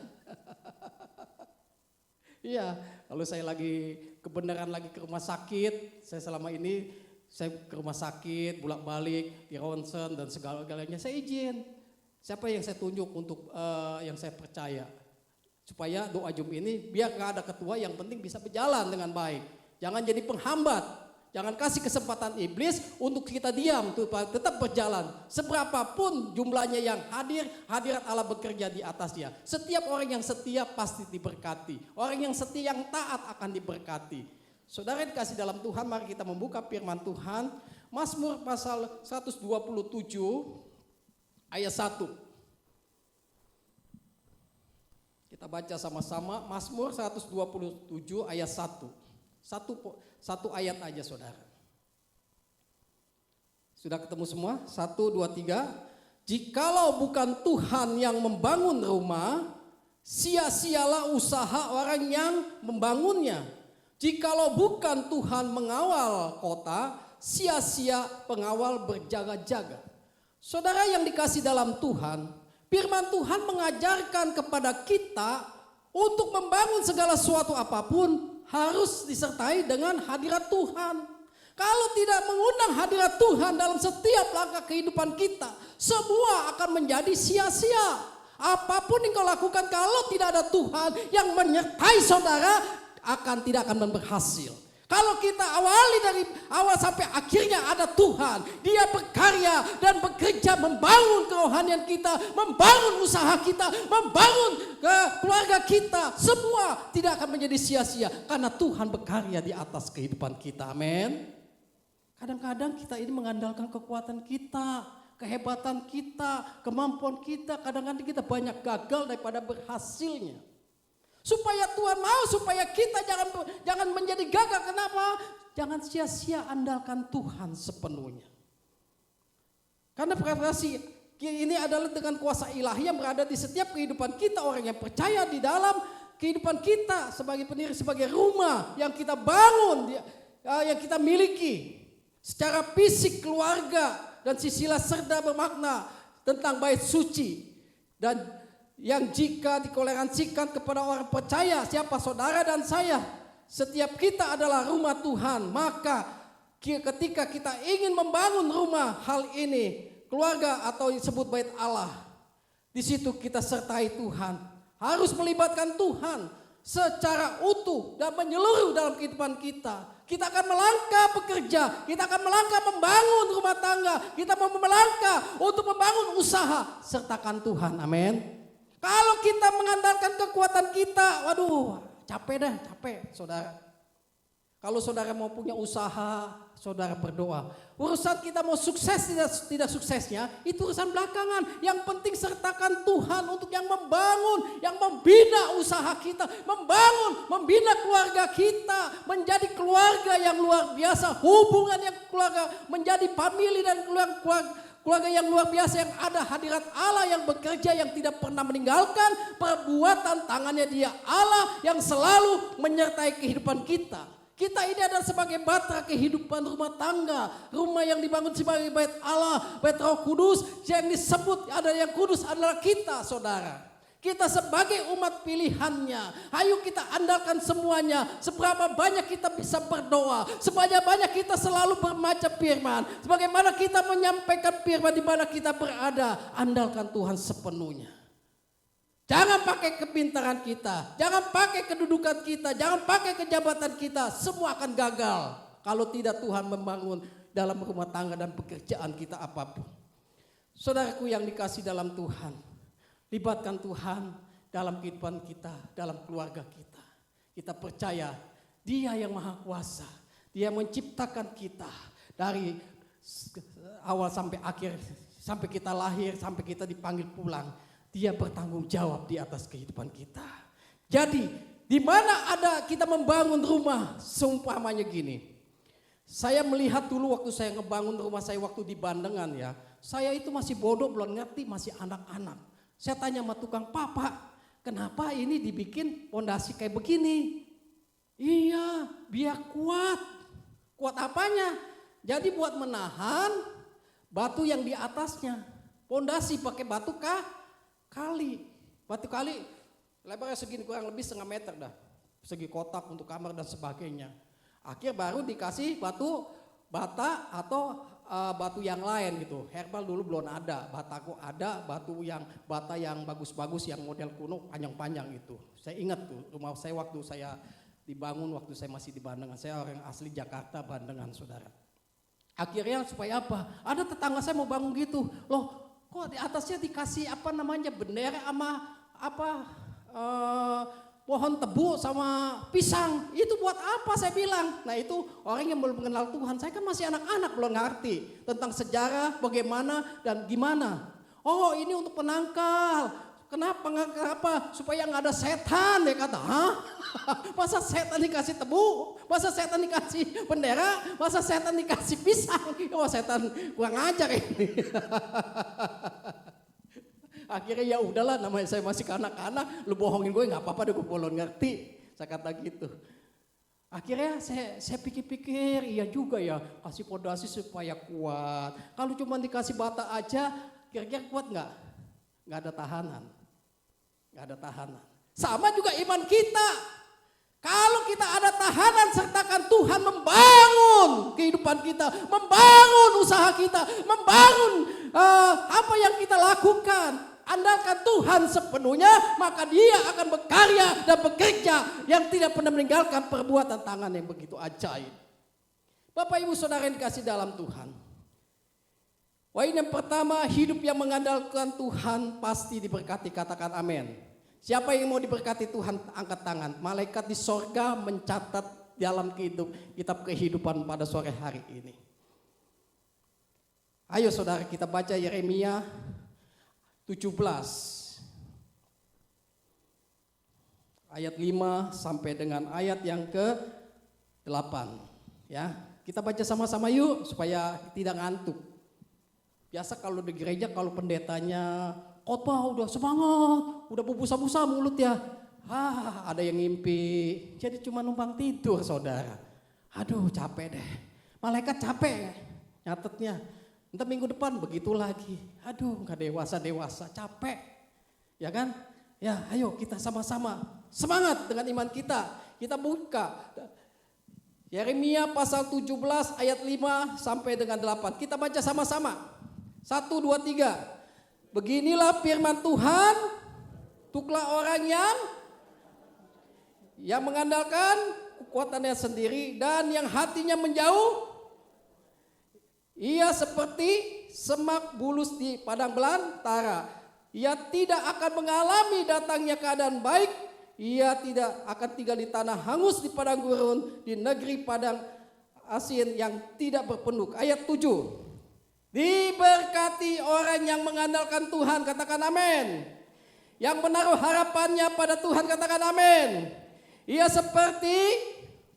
Iya, kalau saya lagi kebenaran lagi ke rumah sakit, saya selama ini saya ke rumah sakit, bolak-balik, di ronsen dan segala-galanya saya izin. Siapa yang saya tunjuk untuk yang saya percaya. Supaya doa Jum ini biar gak ada ketua, yang penting bisa berjalan dengan baik. Jangan jadi penghambat. Jangan kasih kesempatan iblis untuk kita diam, tetap berjalan. Seberapapun jumlahnya yang hadir, hadirat Allah bekerja di atasnya. Setiap orang yang setia pasti diberkati. Orang yang setia, yang taat akan diberkati. Saudara dikasih dalam Tuhan, mari kita membuka firman Tuhan. Mazmur pasal 127 ayat 1. Kita baca sama-sama Mazmur 127 ayat 1. Satu ayat aja saudara. Sudah ketemu semua? 1, 2, 3. Jikalau bukan Tuhan yang membangun rumah, sia-sialah usaha orang yang membangunnya. Jikalau bukan Tuhan mengawal kota, sia-sia pengawal berjaga-jaga. Saudara yang dikasih dalam Tuhan, firman Tuhan mengajarkan kepada kita untuk membangun segala sesuatu apapun harus disertai dengan hadirat Tuhan. Kalau tidak mengundang hadirat Tuhan dalam setiap langkah kehidupan kita, semua akan menjadi sia-sia. Apapun yang kau lakukan kalau tidak ada Tuhan yang menyertai saudara, tidak akan berhasil. Kalau kita awali dari awal sampai akhirnya ada Tuhan, Dia berkarya dan bekerja membangun kerohanian kita, membangun usaha kita, membangun keluarga kita, semua tidak akan menjadi sia-sia karena Tuhan berkarya di atas kehidupan kita. Amin. Kadang-kadang kita ini mengandalkan kekuatan kita, kehebatan kita, kemampuan kita, kadang-kadang kita banyak gagal daripada berhasilnya. Supaya Tuhan mau, supaya kita jangan menjadi gagal. Kenapa? Jangan sia-sia andalkan Tuhan sepenuhnya. Karena preferensi ini adalah dengan kuasa ilahi yang berada di setiap kehidupan kita. Orang yang percaya di dalam kehidupan kita sebagai pendiri, sebagai rumah yang kita bangun, yang kita miliki. Secara fisik, keluarga, dan sisilah serta bermakna tentang bait suci. Dan yang jika ditoleransikan kepada orang percaya, siapa saudara dan saya, setiap kita adalah rumah Tuhan. Maka ketika kita ingin membangun rumah hal ini, keluarga atau disebut bait Allah, di situ kita sertai Tuhan. Harus melibatkan Tuhan secara utuh dan menyeluruh dalam kehidupan kita. Kita akan melangkah bekerja, kita akan melangkah membangun rumah tangga, kita mau melangkah untuk membangun usaha, sertakan Tuhan. Amin. Kalau kita mengandalkan kekuatan kita, waduh, capek saudara. Kalau saudara mau punya usaha, saudara berdoa. Urusan kita mau sukses tidak suksesnya, itu urusan belakangan. Yang penting sertakan Tuhan untuk yang membangun, yang membina usaha kita, membina keluarga kita, menjadi keluarga yang luar biasa, hubungan yang keluarga, menjadi family dan keluarga yang luar biasa, yang ada hadirat Allah yang bekerja, yang tidak pernah meninggalkan perbuatan tangannya Dia, Allah yang selalu menyertai kehidupan kita. Kita ini adalah sebagai batra kehidupan rumah tangga, rumah yang dibangun sebagai bait Allah, bait Roh Kudus, yang disebut ada yang kudus adalah kita, saudara. Kita sebagai umat pilihannya, ayo kita andalkan semuanya. Seberapa banyak kita bisa berdoa, sebanyak banyak kita selalu berbaca firman, sebagaimana kita menyampaikan firman di mana kita berada, andalkan Tuhan sepenuhnya. Jangan pakai kepintaran kita, jangan pakai kedudukan kita, jangan pakai kejabatan kita, semua akan gagal kalau tidak Tuhan membangun dalam rumah tangga dan pekerjaan kita apapun. Saudaraku yang dikasih dalam Tuhan, libatkan Tuhan dalam kehidupan kita, dalam keluarga kita. Kita percaya Dia yang maha kuasa. Dia menciptakan kita dari awal sampai akhir, sampai kita lahir, sampai kita dipanggil pulang. Dia bertanggung jawab di atas kehidupan kita. Jadi di mana ada kita membangun rumah, seumpamanya gini. Saya melihat dulu waktu saya ngebangun rumah saya waktu di Bandengan ya. Saya itu masih bodoh, belum ngerti, masih anak-anak. Saya tanya sama tukang, Pak, kenapa ini dibikin pondasi kayak begini? Iya, biar kuat. Kuat apanya? Jadi buat menahan batu yang di atasnya. Pondasi pakai batu kali. Batu kali lebarnya segini kurang lebih 1,5 meter dah. Segi kotak untuk kamar dan sebagainya. Akhir baru dikasih batu bata atau batu yang lain gitu. Herbal dulu belum ada, bataku ada, bata yang bagus-bagus yang model kuno panjang-panjang itu. Saya ingat tuh rumah saya waktu saya dibangun waktu saya masih di Bandengan. Saya orang asli Jakarta, Bandengan, saudara. Akhirnya supaya apa? Ada tetangga saya mau bangun gitu. Loh, kok di atasnya dikasih bendera sama pohon tebu sama pisang. Itu buat apa saya bilang? Nah itu orang yang belum mengenal Tuhan. Saya kan masih anak-anak belum ngerti tentang sejarah bagaimana dan gimana. Oh ini untuk penangkal. Kenapa? Supaya nggak ada setan ya kata. Hah? Masa setan dikasih tebu? Masa setan dikasih bendera? Masa setan dikasih pisang? Oh setan kurang ajar ini. Akhirnya ya udahlah, namanya saya masih kanak-kanak, lu bohongin gue nggak apa-apa deh, gue belum ngerti. Saya kata gitu. Akhirnya saya pikir-pikir, iya juga ya, kasih pondasi supaya kuat. Kalau cuma dikasih bata aja, kira-kira kuat nggak? Nggak ada tahanan. Nggak ada tahanan. Sama juga iman kita. Kalau kita ada tahanan, sertakan Tuhan membangun kehidupan kita, membangun usaha kita, membangun apa yang kita lakukan. Andalkan Tuhan sepenuhnya, maka Dia akan berkarya dan bekerja yang tidak pernah meninggalkan perbuatan tangan yang begitu ajaib. Bapak Ibu Saudara yang dikasih dalam Tuhan. Poin yang pertama, hidup yang mengandalkan Tuhan pasti diberkati, katakan amin. Siapa yang mau diberkati Tuhan angkat tangan. Malaikat di sorga mencatat dalam kitab kehidupan pada sore hari ini. Ayo saudara kita baca Yeremia 17 ayat 5 sampai dengan ayat yang ke-8 ya. Kita baca sama-sama yuk supaya tidak ngantuk. Biasa kalau di gereja kalau pendetanya khotbah udah semangat, udah berbusa-busa mulut ya. Ada yang ngimpi. Jadi cuma numpang tidur saudara. Aduh capek deh. Malaikat capek nyatetnya. Entar minggu depan begitu lagi. Aduh gak dewasa-dewasa, capek. Ya kan? Ya ayo kita sama-sama semangat dengan iman kita. Kita buka Yeremia pasal 17 ayat 5 sampai dengan 8. Kita baca sama-sama. 1, 2, 3. Beginilah firman Tuhan. Untuklah orang yang mengandalkan kekuatannya sendiri dan yang hatinya menjauh. Ia seperti semak bulus di padang belantara. Ia tidak akan mengalami datangnya keadaan baik. Ia tidak akan tinggal di tanah hangus di padang gurun, di negeri padang asin yang tidak berpenduduk. Ayat 7. Diberkati orang yang mengandalkan Tuhan, katakan amin. Yang menaruh harapannya pada Tuhan, katakan amin. Ia seperti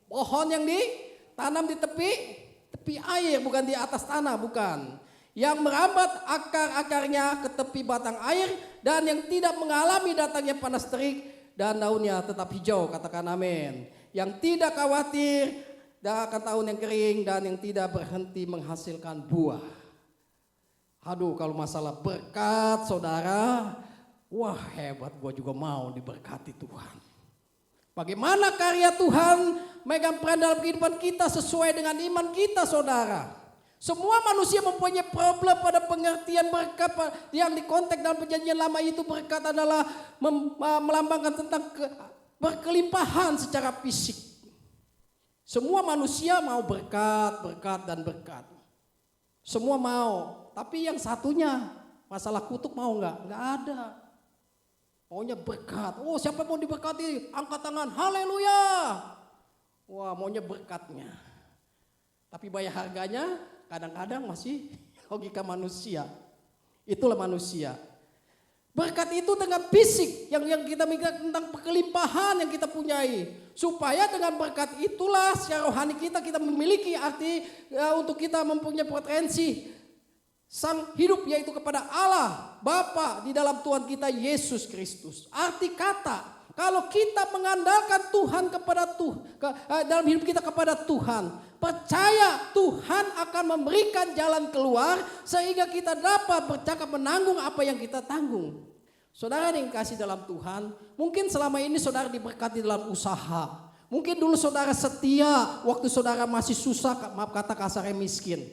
pohon yang ditanam di tepi air, bukan di atas tanah, bukan. Yang merambat akar-akarnya ke tepi batang air dan yang tidak mengalami datangnya panas terik dan daunnya tetap hijau, katakan amin. Yang tidak khawatir akan tahun yang kering dan yang tidak berhenti menghasilkan buah. Aduh kalau masalah berkat saudara, wah hebat, gua juga mau diberkati Tuhan. Bagaimana karya Tuhan megang peran dalam kehidupan kita sesuai dengan iman kita saudara. Semua manusia mempunyai problem pada pengertian berkat yang dikonteks dalam perjanjian lama itu. Berkat adalah melambangkan tentang berkelimpahan secara fisik. Semua manusia mau berkat dan berkat. Semua mau, tapi yang satunya masalah kutuk mau nggak? Nggak ada. Maunya berkat. Oh siapa mau diberkati? Angkat tangan. Haleluya. Wah maunya berkatnya. Tapi bayar harganya kadang-kadang masih logika manusia. Itulah manusia. Berkat itu dengan fisik yang kita minta tentang kelimpahan yang kita punyai. Supaya dengan berkat itulah secara rohani kita memiliki arti untuk kita mempunyai potensi sang hidup, yaitu kepada Allah Bapa di dalam Tuhan kita Yesus Kristus. Arti kata, kalau kita mengandalkan Tuhan dalam hidup kita kepada Tuhan, percaya Tuhan akan memberikan jalan keluar sehingga kita dapat bercakap menanggung apa yang kita tanggung. Saudara yang kasih dalam Tuhan, mungkin selama ini saudara diberkati dalam usaha. Mungkin dulu saudara setia waktu saudara masih susah, maaf kata kasarnya miskin.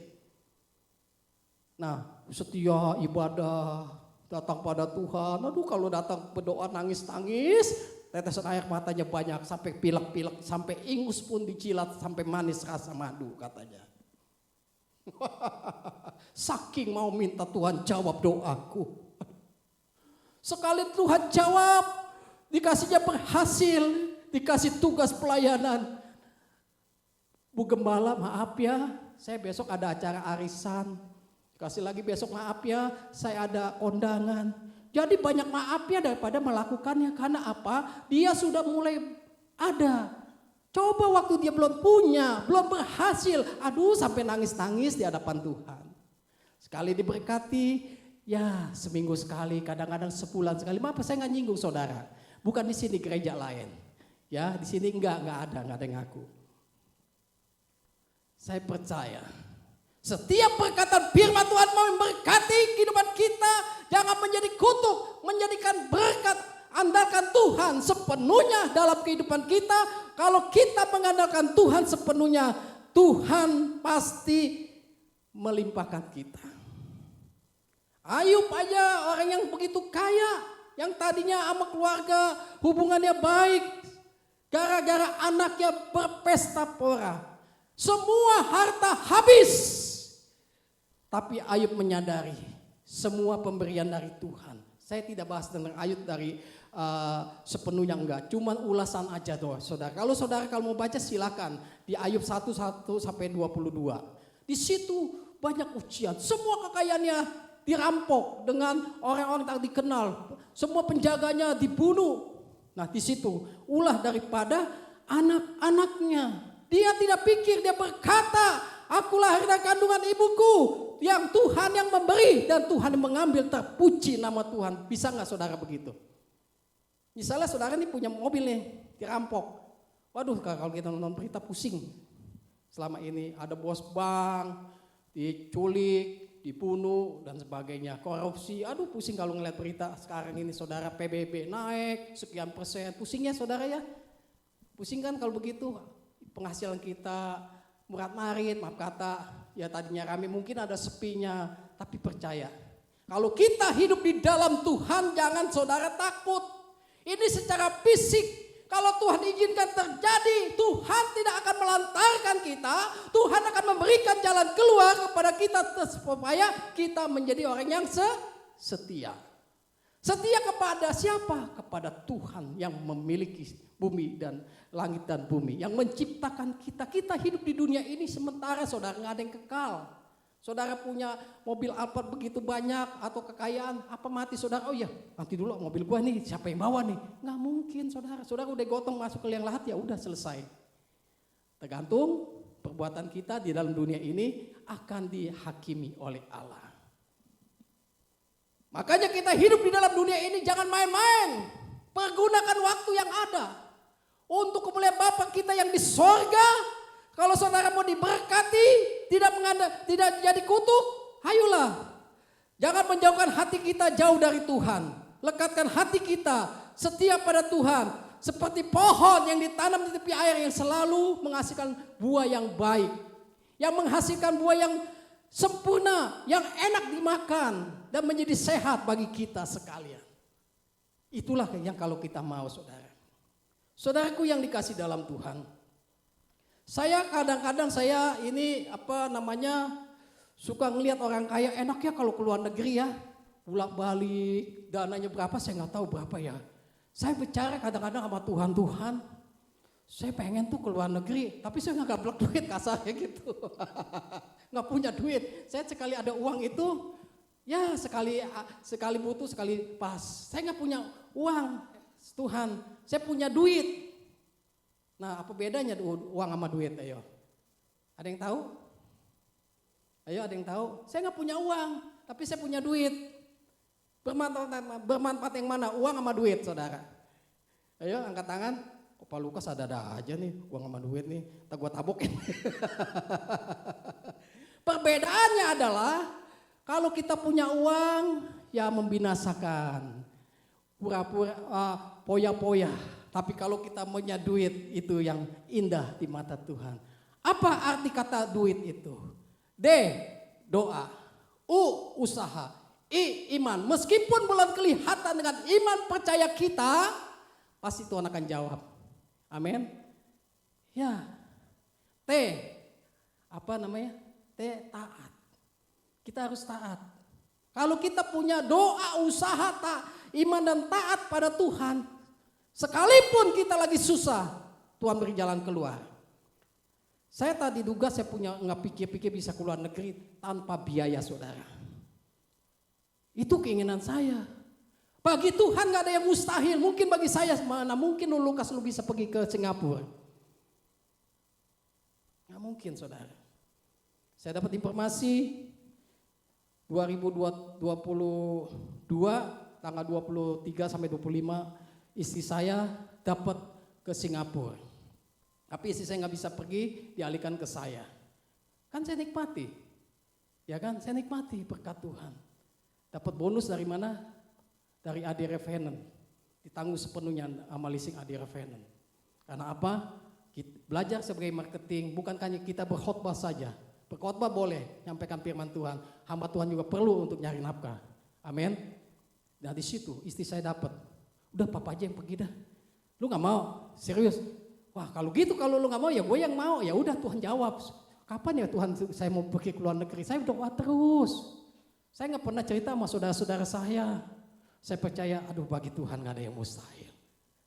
Nah, setia ibadah, datang pada Tuhan. Aduh, kalau datang berdoa nangis-nangis, tetesan air matanya banyak, sampai pilek-pilek, sampai ingus pun dicilat, sampai manis rasa madu katanya. Saking mau minta Tuhan jawab doaku. Sekali Tuhan jawab, dikasihnya berhasil, dikasih tugas pelayanan. Bu Gembala, maaf ya, saya besok ada acara arisan. Kasih lagi besok, maaf ya, saya ada kondangan. Jadi banyak maafnya daripada melakukannya. Karena apa? Dia sudah mulai ada. Coba waktu dia belum punya, belum berhasil. Aduh, sampai nangis-nangis di hadapan Tuhan. Sekali diberkati, ya seminggu sekali, kadang-kadang sebulan sekali. Maaf, saya nggak nyinggung saudara. Bukan di sini gereja lain. Ya, di sini nggak ada yang ngaku. Saya percaya. Setiap perkataan firman Tuhan mau memberkati kehidupan kita. Jangan menjadi kutuk, menjadikan berkat. Andalkan Tuhan sepenuhnya dalam kehidupan kita. Kalau kita mengandalkan Tuhan sepenuhnya, Tuhan pasti melimpahkan kita. Ayub aja orang yang begitu kaya. Yang tadinya sama keluarga hubungannya baik. Gara-gara anaknya berpesta pora. Semua harta habis. Tapi Ayub menyadari semua pemberian dari Tuhan. Saya tidak bahas tentang Ayub dari sepenuhnya enggak. Cuman ulasan aja doang saudara. Kalau saudara mau baca silakan. Di Ayub 1 sampai 22. Di situ banyak ujian. Semua kekayaannya dirampok dengan orang-orang tak dikenal. Semua penjaganya dibunuh. Nah di situ ulah daripada anak-anaknya. Dia tidak pikir, dia berkata, aku lahir dari kandungan ibuku. Yang Tuhan yang memberi dan Tuhan yang mengambil, terpuji nama Tuhan. Bisa gak saudara begitu? Misalnya saudara ini punya mobil nih, dirampok. Waduh, kalau kita nonton berita pusing. Selama ini ada bos bank, diculik, dibunuh dan sebagainya. Korupsi, aduh pusing kalau ngeliat berita. Sekarang ini saudara PBB naik sekian persen. Pusingnya saudara ya? Pusing kan kalau begitu? Penghasilan kita murad marit, maaf kata, ya tadinya rame mungkin ada sepinya, tapi percaya. Kalau kita hidup di dalam Tuhan, jangan saudara takut. Ini secara fisik, kalau Tuhan izinkan terjadi, Tuhan tidak akan melantarkan kita, Tuhan akan memberikan jalan keluar kepada kita supaya kita menjadi orang yang setia. Setia kepada siapa? Kepada Tuhan yang memiliki bumi dan langit dan bumi. Yang menciptakan kita. Kita hidup di dunia ini sementara saudara, nggak ada yang kekal. Saudara punya mobil Alphard begitu banyak atau kekayaan, apa mati saudara? Oh iya, nanti dulu mobil gua nih, siapa yang bawa nih? Nggak mungkin saudara. Saudara udah gotong masuk ke liang lahat, ya udah selesai. Tergantung perbuatan kita di dalam dunia ini akan dihakimi oleh Allah. Makanya kita hidup di dalam dunia ini jangan main-main. Pergunakan waktu yang ada untuk kemuliaan Bapa kita yang di sorga. Kalau saudara mau diberkati, tidak jadi kutuk, ayolah. Jangan menjauhkan hati kita jauh dari Tuhan. Lekatkan hati kita setia pada Tuhan. Seperti pohon yang ditanam di tepi air yang selalu menghasilkan buah yang baik. Yang menghasilkan buah yang sempurna, yang enak dimakan dan menjadi sehat bagi kita sekalian. Itulah yang kalau kita mau saudara. Saudaraku yang dikasih dalam Tuhan. Saya kadang-kadang suka ngelihat orang kaya enak ya kalau keluar negeri ya. Bolak-balik, dananya berapa saya nggak tahu berapa ya. Saya bicara kadang-kadang sama Tuhan, saya pengen tuh keluar negeri, tapi saya nggak gablek duit kasarnya gitu. Nggak punya duit. Saya sekali ada uang itu, Ya sekali butuh, sekali pas. Saya nggak punya uang, Tuhan. Saya punya duit. Nah, apa bedanya uang sama duit? Ayo, ada yang tahu? Ayo, ada yang tahu? Saya nggak punya uang, tapi saya punya duit. Bermanfaat yang mana? Uang sama duit, saudara? Ayo, angkat tangan. Kok Pak Lukas ada aja nih, uang sama duit nih. Tak gua tabokin. Perbedaannya adalah kalau kita punya uang, ya membinasakan, pura-pura, poya-poya. Tapi kalau kita punya duit, itu yang indah di mata Tuhan. Apa arti kata duit itu? D, doa. U, usaha. I, iman. Meskipun belum kelihatan dengan iman percaya kita, pasti Tuhan akan jawab. Amin. Ya. T, apa namanya? T, taat. Kita harus taat. Kalau kita punya doa, usaha, iman dan taat pada Tuhan, sekalipun kita lagi susah, Tuhan beri jalan keluar. Saya tadi duga saya punya nggak pikir-pikir bisa keluar negeri tanpa biaya, saudara. Itu keinginan saya. Bagi Tuhan nggak ada yang mustahil. Mungkin bagi saya mana mungkin lu Lukas lu bisa pergi ke Singapura? Nggak mungkin, saudara. Saya dapat informasi 2022 tanggal 23 sampai 25 istri saya dapat ke Singapura. Tapi istri saya nggak bisa pergi, dialihkan ke saya. Kan saya nikmati. Ya kan, saya nikmati berkat Tuhan. Dapat bonus dari mana? Dari AD Revenant. Ditanggung sepenuhnya sama leasing AD Revenant. Karena apa? Belajar sebagai marketing bukan hanya kita berkhotbah saja. Berkhotbah boleh, nyampaikan firman Tuhan. Hamba Tuhan juga perlu untuk nyari nafkah. Amin. Nah di situ istri saya dapat. Udah papa aja yang pergi dah. Lu nggak mau? Serius? Wah kalau gitu kalau lu nggak mau ya gue yang mau. Ya udah Tuhan jawab. Kapan ya Tuhan saya mau pergi ke luar negeri? Saya doa terus. Saya nggak pernah cerita sama saudara-saudara saya. Saya percaya, aduh bagi Tuhan nggak ada yang mustahil.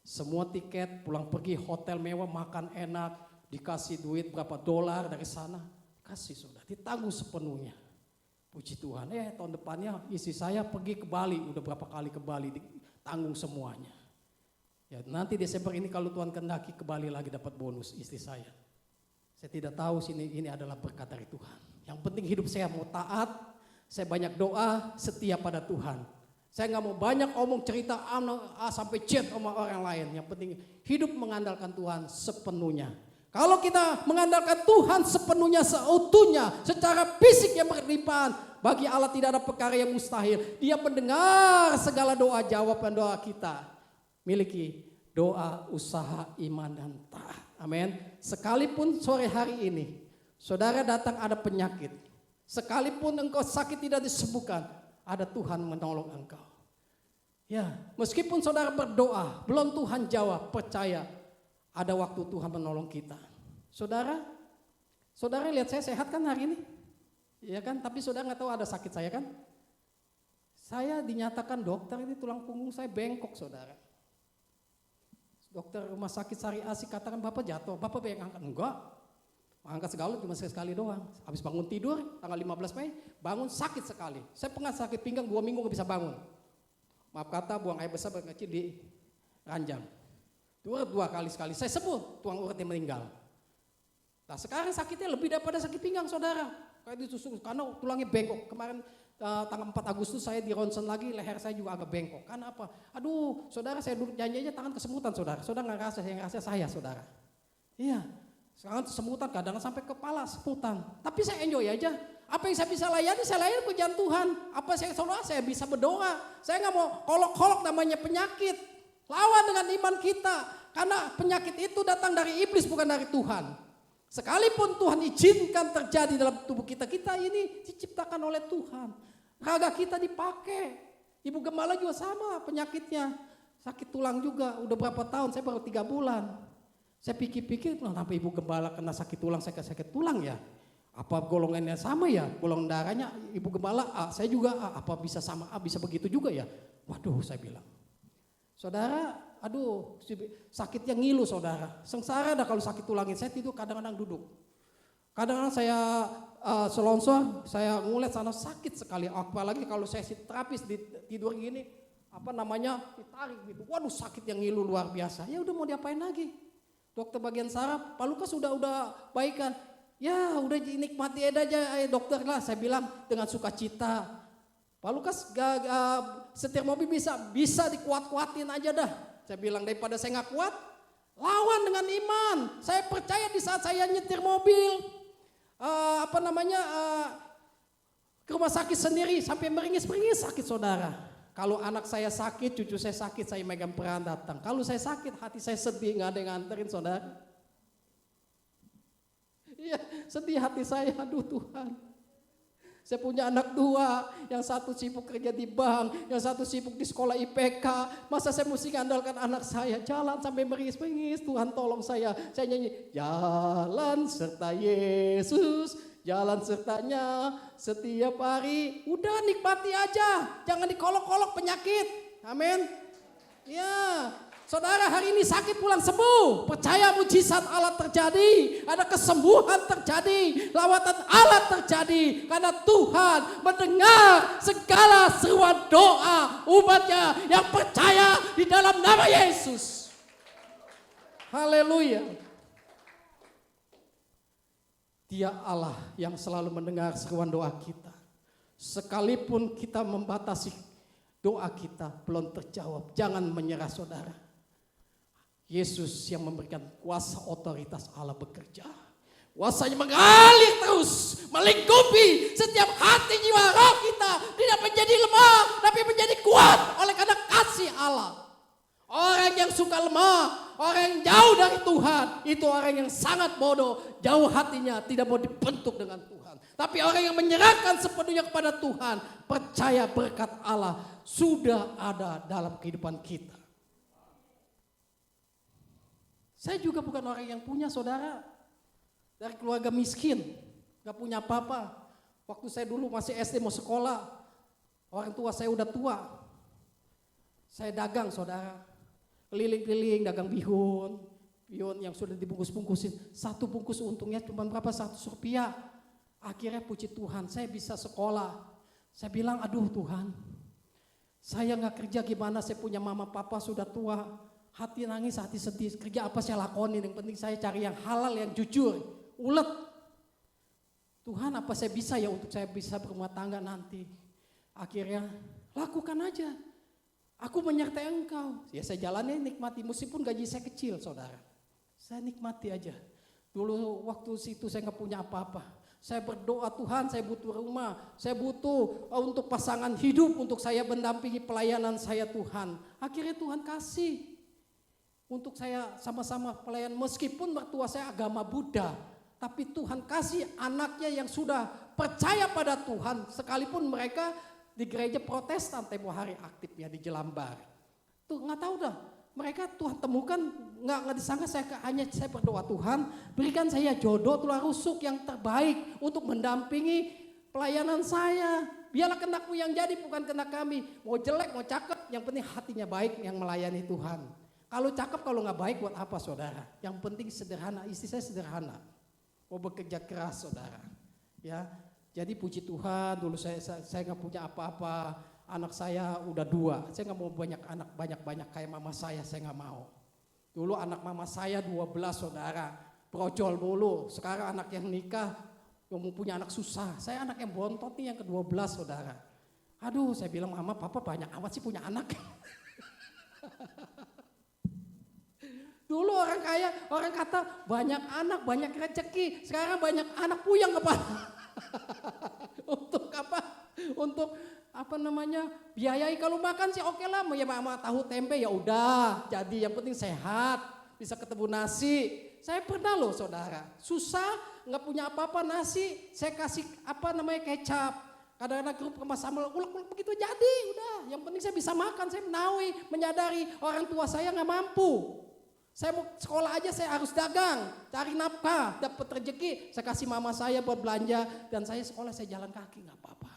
Semua tiket, pulang pergi, hotel mewah, makan enak, dikasih duit berapa dolar dari sana. Kasih saudara, ditanggung sepenuhnya. Puji Tuhan, tahun depannya istri saya pergi ke Bali, udah berapa kali ke Bali, ditanggung semuanya. Ya nanti Desember ini kalau Tuhan kehendaki ke Bali lagi dapat bonus istri saya. Saya tidak tahu ini adalah berkat dari Tuhan. Yang penting hidup saya mau taat, saya banyak doa, setia pada Tuhan. Saya nggak mau banyak omong cerita A sampai Z sama orang lain. Yang penting hidup mengandalkan Tuhan sepenuhnya. Kalau kita mengandalkan Tuhan sepenuhnya, seutuhnya, secara fisik yang berlimpahan, bagi Allah tidak ada perkara yang mustahil. Dia mendengar segala doa, jawaban doa kita. Miliki doa, usaha, iman, dan taat. Amin. Sekalipun sore hari ini, saudara datang ada penyakit. Sekalipun engkau sakit tidak disembuhkan, ada Tuhan menolong engkau. Ya, meskipun saudara berdoa, belum Tuhan jawab, percaya. Ada waktu Tuhan menolong kita. Saudara lihat saya sehat kan hari ini? Iya kan? Tapi saudara nggak tahu ada sakit saya kan? Saya dinyatakan dokter ini tulang punggung saya bengkok saudara. Dokter rumah sakit Sari Asih katakan Bapak jatuh, Bapak pengen angkat? Enggak. Angkat segala cuma sekali doang. Habis bangun tidur tanggal 15 Mei, bangun sakit sekali. Saya pernah sakit pinggang 2 minggu gak bisa bangun. Maaf kata buang air besar kecil di ranjang. Dua kali sekali, saya sembuh, tuang uratnya meninggal. Nah sekarang sakitnya lebih daripada sakit pinggang saudara. Kayak ditusuk karena tulangnya bengkok. Kemarin tanggal 4 Agustus saya di ronsen lagi, leher saya juga agak bengkok. Karena apa? Aduh saudara saya duduk janji aja tangan kesemutan saudara. Saudara gak ngerasa, yang ngerasa saya saudara. Iya, sekarang semutan kadang sampai kepala semutan. Tapi saya enjoy aja. Apa yang saya bisa layani, saya layani pujian Tuhan. Apa saya bisa berdoa. Saya gak mau kolok-kolok namanya penyakit. Lawan dengan iman kita. Karena penyakit itu datang dari iblis bukan dari Tuhan. Sekalipun Tuhan izinkan terjadi dalam tubuh kita. Kita ini diciptakan oleh Tuhan. Raga kita dipakai. Ibu gembala juga sama penyakitnya. Sakit tulang juga. Udah berapa tahun, saya baru 3 bulan. Saya pikir-pikir, kenapa ibu gembala kena sakit tulang, saya sakit tulang ya? Apa golongannya sama ya? Golongan darahnya ibu gembala A, saya juga A. Apa bisa sama A, bisa begitu juga ya? Waduh saya bilang. Saudara, aduh sakitnya ngilu saudara. Sengsara dah kalau sakit tulangin, saya tidur kadang-kadang duduk. Kadang saya selongsor, saya ngulet sana sakit sekali. Apalagi kalau saya terapis tidur gini, ditarik gitu. Waduh sakit yang ngilu luar biasa. Ya udah mau diapain lagi? Dokter bagian saraf, Pak Lukas udah baikan. Ya udah nikmati aja dokter lah, saya bilang dengan sukacita. Pak Lukas setir mobil bisa dikuat-kuatin aja dah. Saya bilang daripada saya nggak kuat, lawan dengan iman. Saya percaya di saat saya nyetir mobil, ke rumah sakit sendiri sampai meringis-meringis sakit saudara. Kalau anak saya sakit, cucu saya sakit, saya megang peran datang. Kalau saya sakit, hati saya sedih, nggak ada yang nganterin saudara. Iya, sedih hati saya, aduh Tuhan. Saya punya anak dua, yang satu sibuk kerja di bank, yang satu sibuk di sekolah IPK. Masa saya mesti ngandalkan anak saya, jalan sampai meringis-meringis, Tuhan tolong saya. Saya nyanyi, jalan serta Yesus, jalan sertanya setiap hari. Udah nikmati aja, jangan dikolok-kolok penyakit. Amin. Ya, saudara hari ini sakit pulang sembuh. Percaya mujizat Allah terjadi. Ada kesembuhan terjadi. Lawatan Allah terjadi. Karena Tuhan mendengar segala seruan doa umatnya yang percaya di dalam nama Yesus. Haleluya. Dia Allah yang selalu mendengar seruan doa kita. Sekalipun kita membatasi doa kita belum terjawab, jangan menyerah saudara. Yesus yang memberikan kuasa otoritas Allah bekerja. Kuasanya mengalir terus, melingkupi setiap hati jiwa roh kita. Tidak menjadi lemah, tapi menjadi kuat oleh karena kasih Allah. Orang yang suka lemah, orang yang jauh dari Tuhan, itu orang yang sangat bodoh. Jauh hatinya, tidak mau dibentuk dengan Tuhan. Tapi orang yang menyerahkan sepenuhnya kepada Tuhan, percaya berkat Allah sudah ada dalam kehidupan kita. Saya juga bukan orang yang punya saudara, dari keluarga miskin, gak punya apa-apa. Waktu saya dulu masih SD mau sekolah, orang tua saya udah tua. Saya dagang saudara, keliling-keliling dagang bihun yang sudah dibungkus-bungkusin. Satu bungkus untungnya cuma berapa, 100 rupiah. Akhirnya puji Tuhan saya bisa sekolah. Saya bilang aduh Tuhan, saya gak kerja gimana, saya punya mama papa sudah tua. Hati nangis, hati sedih, kerja apa saya lakonin, yang penting saya cari yang halal, yang jujur, ulet. Tuhan apa saya bisa ya untuk saya bisa berumah tangga nanti. Akhirnya lakukan aja. Aku menyertai engkau. Ya saya jalani nikmati, meskipun gaji saya kecil saudara. Saya nikmati aja. Dulu waktu situ saya gak punya apa-apa. Saya berdoa Tuhan saya butuh rumah. Saya butuh untuk pasangan hidup untuk saya mendampingi pelayanan saya Tuhan. Akhirnya Tuhan kasih. Untuk saya sama-sama pelayan meskipun mertua saya agama Buddha. Tapi Tuhan kasih anaknya yang sudah percaya pada Tuhan. Sekalipun mereka di gereja Protestan tempo hari aktif ya di Jelambar. Tuh nggak tahu dah. Mereka Tuhan temukan nggak disangka saya berdoa Tuhan berikan saya jodoh tulang rusuk yang terbaik untuk mendampingi pelayanan saya. Biarlah kehendakmu yang jadi bukan kehendak kami. Mau jelek mau cakep yang penting hatinya baik yang melayani Tuhan. Kalau cakep kalau nggak baik buat apa saudara? Yang penting sederhana, istri saya sederhana. Mau bekerja keras saudara. Ya, jadi puji Tuhan dulu saya nggak punya apa-apa. Anak saya udah 2. Saya nggak mau banyak anak banyak kayak mama saya nggak mau. Dulu anak mama saya 12 saudara. Brojol mulu. Sekarang anak yang nikah yang mau punya anak susah. Saya anak yang bontot nih yang ke-12 saudara. Aduh saya bilang mama papa banyak amat sih punya anak. Dulu orang kaya, orang kata banyak anak, banyak rezeki. Sekarang banyak anak puyeng kepala. Untuk apa? Untuk biayai kalau makan sih oke lah. Ya mama tahu tempe ya udah. Jadi yang penting sehat, bisa ketemu nasi. Saya pernah loh saudara, susah nggak punya apa-apa nasi. Saya kasih kecap. Kadang-kadang kerupuk sama sambal ulek-ulek begitu jadi udah. Yang penting saya bisa makan. Saya menyadari orang tua saya nggak mampu. Saya mau sekolah aja saya harus dagang, cari nafkah, dapat rezeki, saya kasih mama saya buat belanja dan saya sekolah saya jalan kaki nggak apa-apa.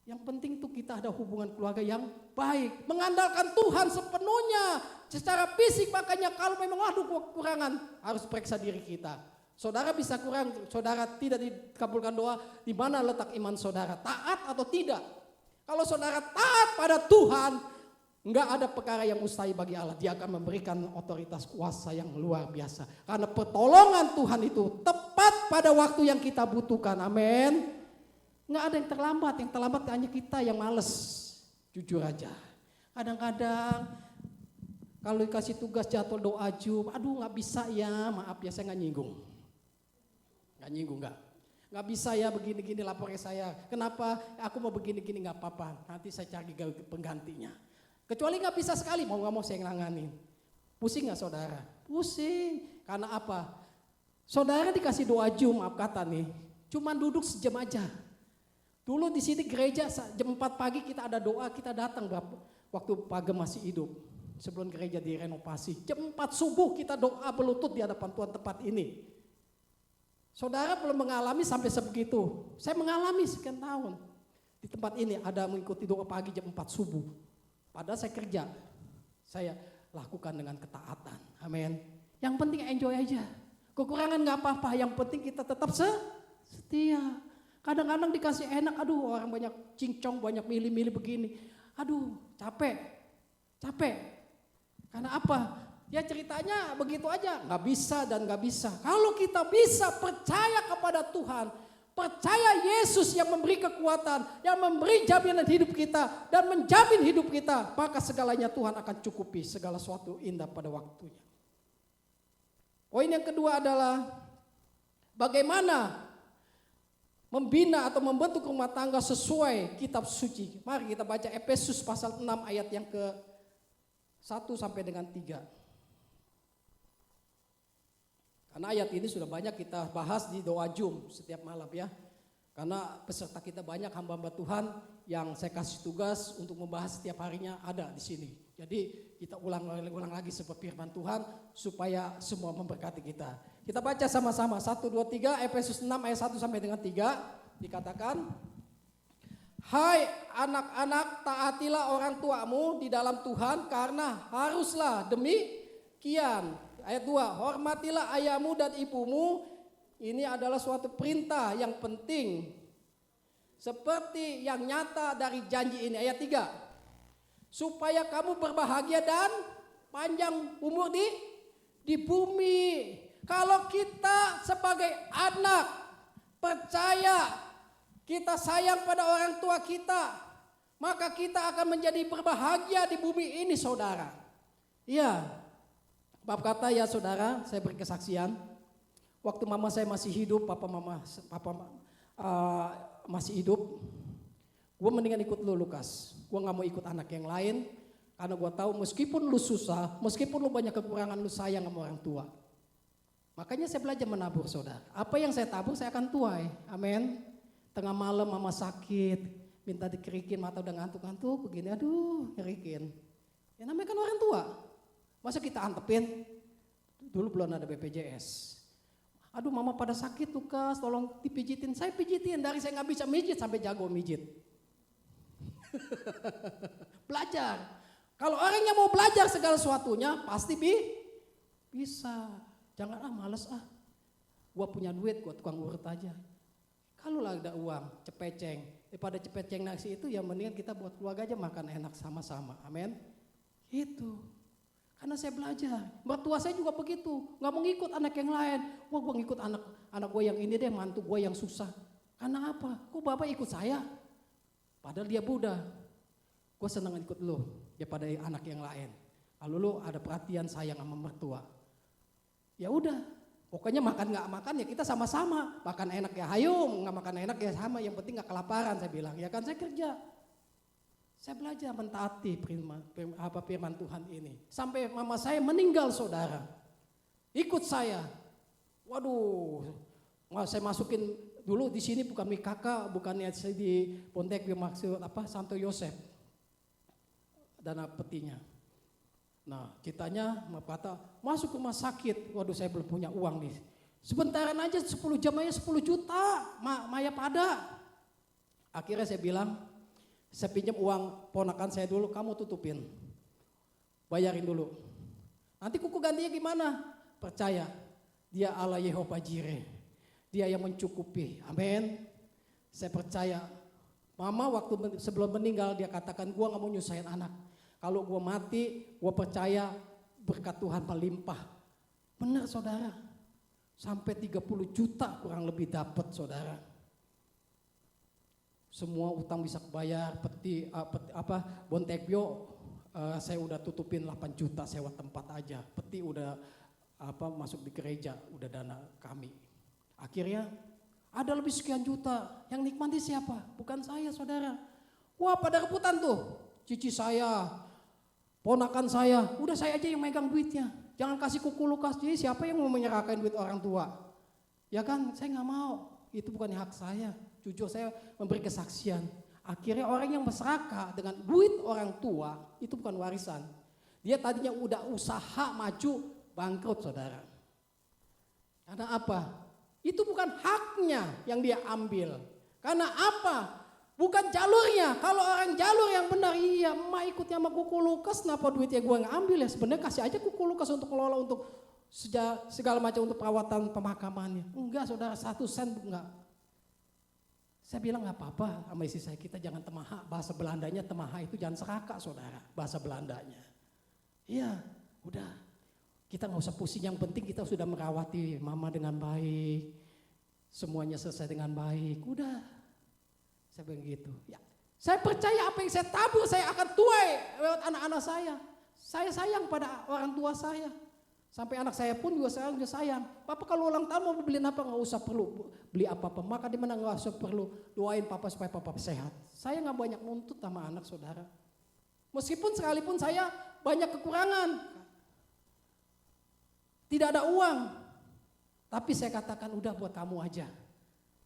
Yang penting tuh kita ada hubungan keluarga yang baik, mengandalkan Tuhan sepenuhnya secara fisik makanya kalau memang aduh kekurangan harus periksa diri kita. Saudara bisa kurang, saudara tidak dikabulkan doa, di mana letak iman saudara? Taat atau tidak? Kalau saudara taat pada Tuhan, enggak ada perkara yang mustahil bagi Allah. Dia akan memberikan otoritas kuasa yang luar biasa. Karena pertolongan Tuhan itu tepat pada waktu yang kita butuhkan. Amin. Enggak ada yang terlambat. Yang terlambat hanya kita yang males. Jujur aja. Kadang-kadang kalau dikasih tugas jadwal doa Jum, aduh nggak bisa ya, maaf ya saya nggak nyinggung. Nggak nyinggung nggak bisa ya begini-gini lapornya saya. Kenapa? Aku mau begini-gini nggak apa-apa. Nanti saya cari penggantinya. Kecuali nggak bisa sekali, mau nggak mau saya nanganin. Pusing nggak saudara? Pusing. Karena apa? Saudara dikasih doa Jum, maaf kata nih, cuman duduk sejam aja. Dulu di sini gereja jam 4 pagi kita ada doa, kita datang waktu Page masih hidup. Sebelum gereja direnovasi. Jam 4 subuh kita doa berlutut di hadapan Tuhan tempat ini. Saudara belum mengalami sampai sebegitu. Saya mengalami sekian tahun. Di tempat ini ada mengikuti doa pagi jam 4 subuh. Padahal saya kerja. Saya lakukan dengan ketaatan. Amin. Yang penting enjoy aja. Kekurangan gak apa-apa. Yang penting kita tetap setia. Kadang-kadang dikasih enak. Aduh orang banyak cincong, banyak milih-milih begini. Aduh capek. Karena apa? Ya ceritanya begitu aja, nggak bisa dan nggak bisa. Kalau kita bisa percaya kepada Tuhan, percaya Yesus yang memberi kekuatan, yang memberi jaminan hidup kita dan menjamin hidup kita, maka segalanya Tuhan akan cukupi segala sesuatu indah pada waktunya. Poin yang kedua adalah bagaimana membina atau membentuk rumah tangga sesuai kitab suci. Mari kita baca Efesus pasal 6 ayat yang ke 1 sampai dengan 3. Karena ayat ini sudah banyak kita bahas di doa Jum setiap malam ya. Karena peserta kita banyak hamba-hamba Tuhan yang saya kasih tugas untuk membahas setiap harinya ada di sini. Jadi kita ulang lagi seperti firman Tuhan supaya semua memberkati kita. Kita baca sama-sama 1, 2, 3 Efesus 6 ayat 1 sampai dengan 3 dikatakan. Hai anak-anak, taatilah orang tuamu di dalam Tuhan karena haruslah demikian. Ayat 2, hormatilah ayahmu dan ibumu. Ini adalah suatu perintah yang penting. Seperti yang nyata dari janji ini. Ayat 3, supaya kamu berbahagia dan panjang umur di bumi. Kalau kita sebagai anak percaya, kita sayang pada orang tua kita, maka kita akan menjadi berbahagia di bumi ini saudara. Iya. Bab kata ya saudara, saya beri kesaksian. Waktu mama saya masih hidup, papa masih hidup, gue mendingan ikut lu Lukas. Gue gak mau ikut anak yang lain, karena gue tahu meskipun lu susah, meskipun lu banyak kekurangan, lu sayang sama orang tua. Makanya saya belajar menabur saudara. Apa yang saya tabur saya akan tuai, amin. Tengah malam mama sakit, minta dikerikin, mata udah ngantuk-ngantuk begini, aduh ngerikin. Ya namanya kan orang tua. Masa kita antepin? Dulu belum ada BPJS. Aduh mama pada sakit Lukas, tolong dipijitin. Saya pijitin, dari saya gak bisa mijit sampai jago mijit. Belajar. Kalau orang yang mau belajar segala sesuatunya pasti bisa. Jangan males Gua punya duit, gua tukang urut aja. Kalau lah ada uang, cepeceng. Daripada cepeceng nasi itu ya mendingan kita buat keluarga aja makan enak sama-sama. Amin. Itu. Karena saya belajar, mertua saya juga begitu, gak mau ngikut anak yang lain. Wah gue ngikut anak gue yang ini deh, mantu gue yang susah. Karena apa? Kok bapak ikut saya? Padahal dia Buddha. Gue senang ikut lo daripada anak yang lain. Lalu lo ada perhatian sayang sama mertua. Ya udah, pokoknya makan gak makan ya kita sama-sama. Makan enak ya hayo, gak makan enak ya sama. Yang penting gak kelaparan saya bilang. Ya kan saya kerja. Saya belajar mentaati firman Tuhan ini. Sampai mama saya meninggal saudara. Ikut saya. Waduh, saya masukin dulu di sini bukan MKK, bukannya di Pontek maksud Santo Yosef. Dana petinya. Nah kitanya kata masuk rumah sakit. Waduh saya belum punya uang nih. Sebentaran aja 10 jam aja 10 juta. Maya pada. Akhirnya saya bilang, saya pinjam uang ponakan saya dulu, kamu tutupin. Bayarin dulu. Nanti kuku gantinya gimana? Percaya. Dia Allah Yehova Jireh. Dia yang mencukupi. Amin. Saya percaya. Mama waktu sebelum meninggal dia katakan, gue gak mau nyusahin anak. Kalau gue mati, gue percaya berkat Tuhan melimpah. Benar saudara. Sampai 30 juta kurang lebih dapat saudara. Semua utang bisa kebayar, Bontekpio saya udah tutupin 8 juta sewa tempat aja. Peti udah masuk di gereja, udah dana kami. Akhirnya ada lebih sekian juta, yang nikmati siapa? Bukan saya saudara. Wah pada rebutan tuh, cici saya, ponakan saya, udah saya aja yang megang duitnya. Jangan kasih kuku Lukas, jadi siapa yang mau menyerahkan duit orang tua? Ya kan, saya gak mau, itu bukan hak saya. Jujur saya memberi kesaksian. Akhirnya orang yang berserakah dengan duit orang tua itu bukan warisan. Dia tadinya udah usaha maju, bangkrut saudara. Karena apa? Itu bukan haknya yang dia ambil. Karena apa? Bukan jalurnya. Kalau orang jalur yang benar, iya emak ikutnya sama kuku Lukas, kenapa duitnya gue nggak ambil ya? Sebenarnya kasih aja kuku Lukas untuk kelola untuk segala macam untuk perawatan pemakamannya. Enggak saudara, 1 sen enggak. Saya bilang nggak apa-apa sama istri saya, kita jangan temaha. Bahasa Belandanya temaha itu jangan serakah saudara, bahasa Belandanya. Iya, udah. Kita nggak usah pusing, yang penting kita sudah merawati mama dengan baik. Semuanya selesai dengan baik, udah. Saya bilang gitu. Ya, saya percaya apa yang saya tabur saya akan tuai lewat anak-anak saya. Saya sayang pada orang tua saya. Sampai anak saya pun juga sayang. Papa kalau ulang tahun mau beliin apa nggak usah perlu beli apa-apa. Maka di mana nggak usah perlu doain papa supaya papa sehat. Saya nggak banyak nuntut sama anak saudara. Meskipun sekalipun saya banyak kekurangan, tidak ada uang, tapi saya katakan udah buat kamu aja.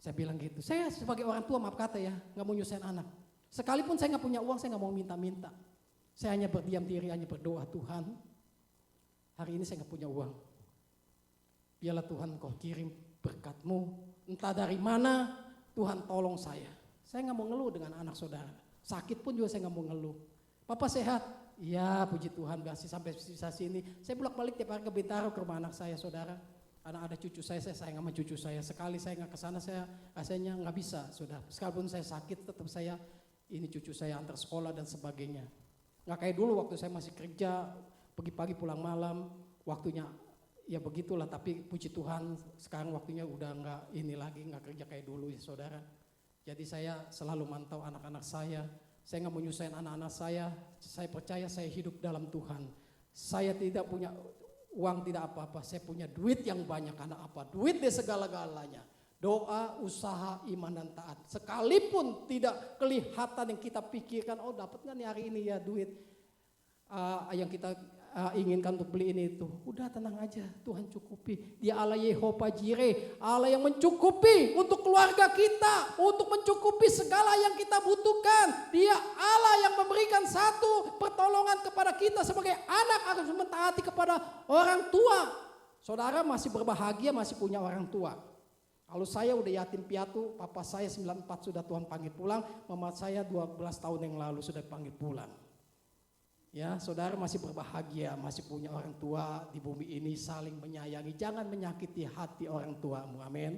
Saya bilang gitu. Saya sebagai orang tua maaf kata ya, nggak mau nyusahin anak. Sekalipun saya nggak punya uang, saya nggak mau minta-minta. Saya hanya berdiam diri, hanya berdoa, Tuhan, hari ini saya nggak punya uang. Biarlah Tuhan kau kirim berkat-Mu. Entah dari mana, Tuhan tolong saya. Saya nggak mau ngeluh dengan anak saudara. Sakit pun juga saya nggak mau ngeluh. Papa sehat? Iya puji Tuhan, masih sampai sisa sini. Saya bolak-balik tiap hari ke Bintaro ke rumah anak saya saudara. Karena ada cucu saya sayang sama cucu saya. Sekali saya nggak kesana saya rasanya nggak bisa saudara. Sekalipun saya sakit tetap saya ini cucu saya antar sekolah dan sebagainya. Nggak kayak dulu waktu saya masih kerja, pergi pagi pulang malam, waktunya ya begitulah. Tapi puji Tuhan sekarang waktunya udah nggak ini lagi, nggak kerja kayak dulu ya saudara. Jadi saya selalu mantau anak-anak saya nggak mau nyusahin anak-anak saya percaya saya hidup dalam Tuhan. Saya tidak punya uang tidak apa-apa, saya punya duit yang banyak. Karena apa? Duit di segala-galanya. Doa, usaha, iman dan taat. Sekalipun tidak kelihatan yang kita pikirkan, oh dapat nggak nih hari ini ya duit yang kita inginkan untuk beli ini itu. Udah tenang aja, Tuhan cukupi. Dia Allah Yehova Jireh, Allah yang mencukupi untuk keluarga kita, untuk mencukupi segala yang kita butuhkan. Dia Allah yang memberikan satu pertolongan kepada kita sebagai anak harus mentaati kepada orang tua. Saudara masih berbahagia, masih punya orang tua. Kalau saya udah yatim piatu, papa saya 94 sudah Tuhan panggil pulang, mama saya 12 tahun yang lalu sudah panggil pulang. Ya, saudara masih berbahagia, masih punya orang tua di bumi ini saling menyayangi. Jangan menyakiti hati orang tuamu, amin.